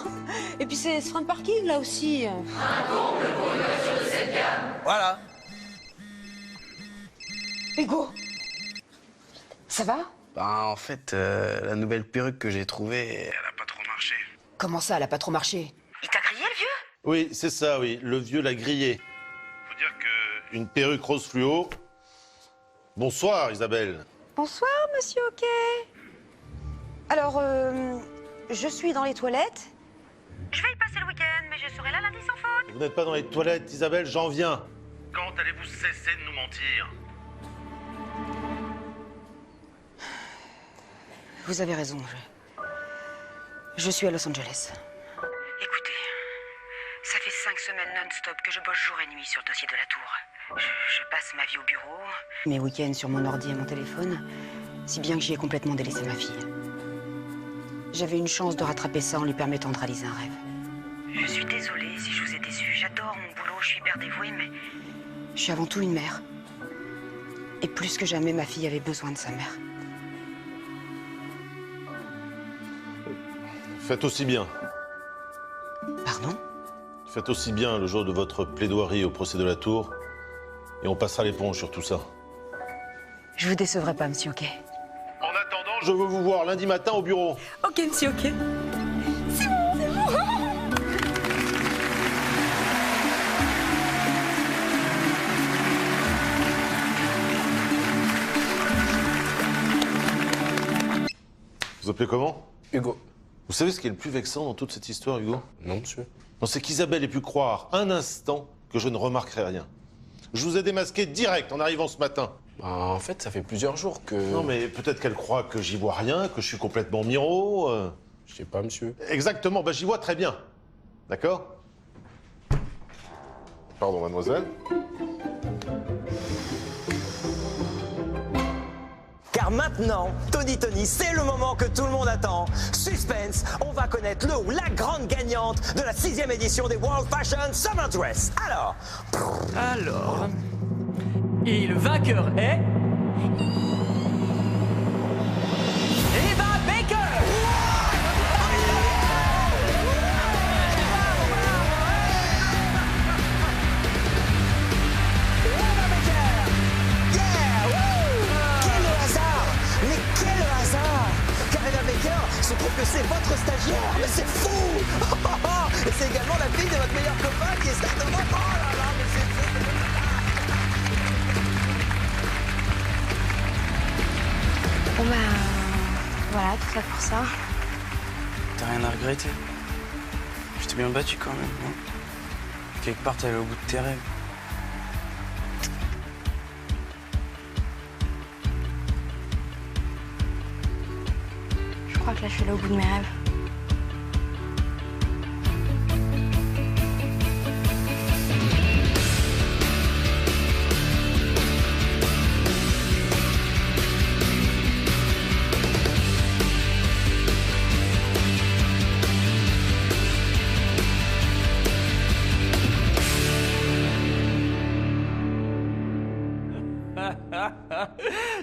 Et puis c'est ce frein de parking là aussi. Voilà. Hugo, ça va? Bah, en fait, la nouvelle perruque que j'ai trouvée, elle a pas trop marché. Comment ça, elle a pas trop marché? Il t'a grillé, le vieux? Oui, c'est ça, oui. Le vieux l'a grillé. Faut dire que une perruque rose fluo. Bonsoir, Isabelle. Bonsoir, monsieur Hockey. Alors, je suis dans les toilettes. Je vais y passer le week-end, mais je serai là lundi sans faute. Vous n'êtes pas dans les toilettes, Isabelle, j'en viens. Quand allez-vous cesser de nous mentir? Vous avez raison, je suis à Los Angeles. Écoutez, ça fait 5 semaines non-stop que je bosse jour et nuit sur le dossier de la tour. Je passe ma vie au bureau, mes week-ends sur mon ordi et mon téléphone, si bien que j'y ai complètement délaissé ma fille. J'avais une chance de rattraper ça en lui permettant de réaliser un rêve. Je suis désolée si je vous ai déçu. J'adore mon boulot, je suis hyper dévouée, mais je suis avant tout une mère. Et plus que jamais, ma fille avait besoin de sa mère. Faites aussi bien. Pardon? Faites aussi bien le jour de votre plaidoirie au procès de la Tour. Et on passera l'éponge sur tout ça. Je vous décevrai pas, monsieur Hockey. En attendant, je veux vous voir lundi matin au bureau. Ok, monsieur Hockey. C'est bon, c'est bon. Vous appelez comment? Hugo. Vous savez ce qui est le plus vexant dans toute cette histoire, Hugo? Non, monsieur. Non, c'est qu'Isabelle ait pu croire un instant que je ne remarquerai rien. Je vous ai démasqué direct en arrivant ce matin. Bah, en fait, ça fait plusieurs jours que... Non, mais peut-être qu'elle croit que j'y vois rien, que je suis complètement miro. Je sais pas, monsieur. Exactement, bah j'y vois très bien. D'accord? Pardon, mademoiselle. Car maintenant, Tony, c'est le moment que tout le monde attend. Suspense, on va connaître le ou la grande gagnante de la 6e édition des World Fashion Summer Dress. Alors... Et le vainqueur est... Eva Baker! Se trouve que c'est votre stagiaire, mais c'est fou. Et c'est également la fille de votre meilleur copain qui est certainement... Oh là là, mais c'est fou. Bon bah... voilà, tout ça pour ça. T'as rien à regretter. Je t'ai bien battu quand même, non? Quelque part, t'es allé au bout de tes rêves. Je crois que là, je suis allée au bout de mes rêves.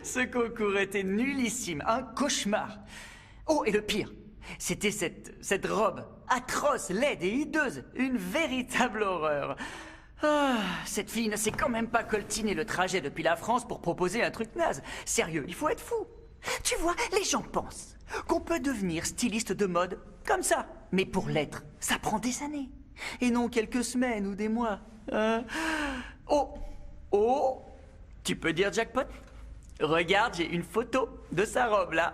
Ce concours était nullissime, un cauchemar. Oh, et le pire, c'était cette robe atroce, laide et hideuse, une véritable horreur. Ah, cette fille ne s'est quand même pas coltiné le trajet depuis la France pour proposer un truc naze. Sérieux, il faut être fou. Tu vois, les gens pensent qu'on peut devenir styliste de mode comme ça. Mais pour l'être, ça prend des années. Et non quelques semaines ou des mois. Oh, tu peux dire jackpot? Regarde, j'ai une photo de sa robe là.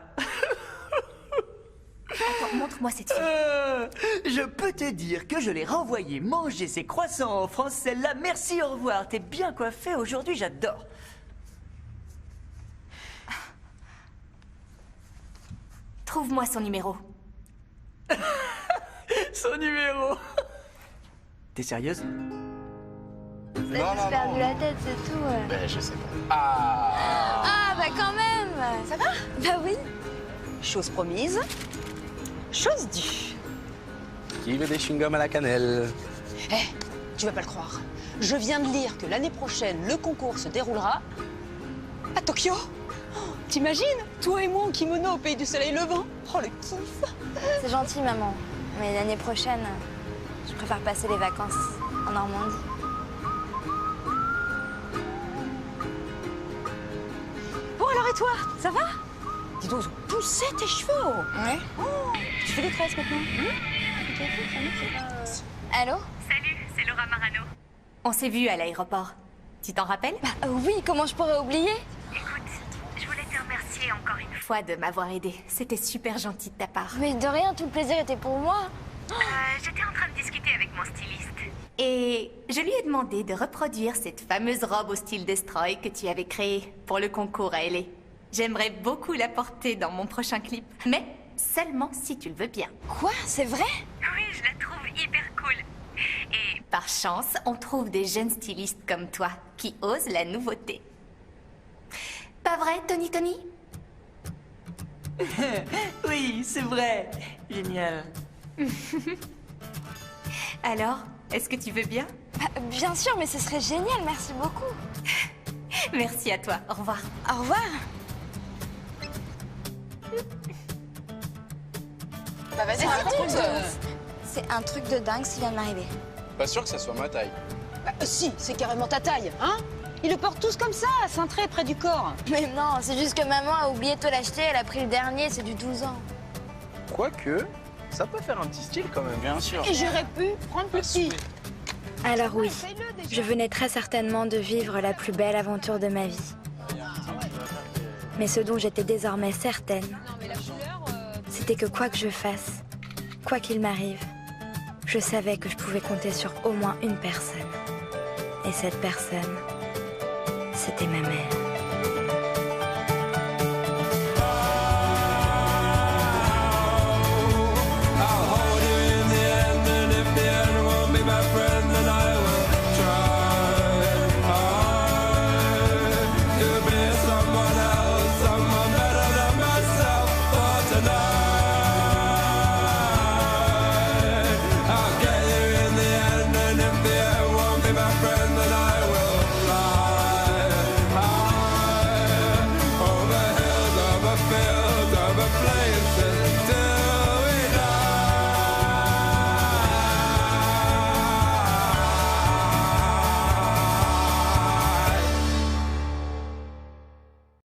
Attends, montre-moi cette fille. Je peux te dire que je l'ai renvoyée manger ses croissants en France, celle-là. Merci, au revoir. T'es bien coiffée aujourd'hui, j'adore. Trouve-moi son numéro. Son numéro. T'es sérieuse? T'as juste perdu la tête, c'est tout. Ben, je sais pas. Ah, bah quand même. Ça va? Bah oui. Chose promise, chose due. Qui veut des chewing-gums à la cannelle? Tu vas pas le croire. Je viens de lire que l'année prochaine, le concours se déroulera à Tokyo. Oh, t'imagines? Toi et moi en kimono au pays du soleil levant. Oh, le kiff. C'est gentil, maman. Mais l'année prochaine, je préfère passer les vacances en Normandie. Bon, alors et toi? Ça va? Dis donc, ils ont poussé tes cheveux. Ouais. Oh, tu fais des tresses maintenant? Allô? Salut, c'est Laura Marano. On s'est vus à l'aéroport. Tu t'en rappelles? Oui, comment je pourrais oublier? Écoute, je voulais te remercier encore une fois. De m'avoir aidé. C'était super gentil de ta part. Mais de rien, tout le plaisir était pour moi. J'étais en train de discuter avec mon styliste. Et je lui ai demandé de reproduire cette fameuse robe au style Destroy que tu avais créée pour le concours à LA. J'aimerais beaucoup la porter dans mon prochain clip, mais seulement si tu le veux bien. Quoi? C'est vrai? Oui, je la trouve hyper cool. Et par chance, on trouve des jeunes stylistes comme toi qui osent la nouveauté. Pas vrai, Tony? Oui, c'est vrai. Génial. Alors, est-ce que tu veux bien? Bien sûr, mais ce serait génial, merci beaucoup. Merci à toi, au revoir. Au revoir. Bah vas-y, C'est un truc de dingue ce qui vient de m'arriver. Pas sûr que ça soit ma taille. Bah, si, c'est carrément ta taille, hein? Ils le portent tous comme ça, cintré près du corps. Mais non, c'est juste que maman a oublié de te l'acheter, elle a pris le dernier, c'est du 12 ans. Quoique, ça peut faire un petit style quand même. Bien sûr. Et j'aurais pu prendre plus petit. Alors oui, je venais très certainement de vivre la plus belle aventure de ma vie. Mais ce dont j'étais désormais certaine, c'était que quoi que je fasse, quoi qu'il m'arrive, je savais que je pouvais compter sur au moins une personne. Et cette personne, c'était ma mère.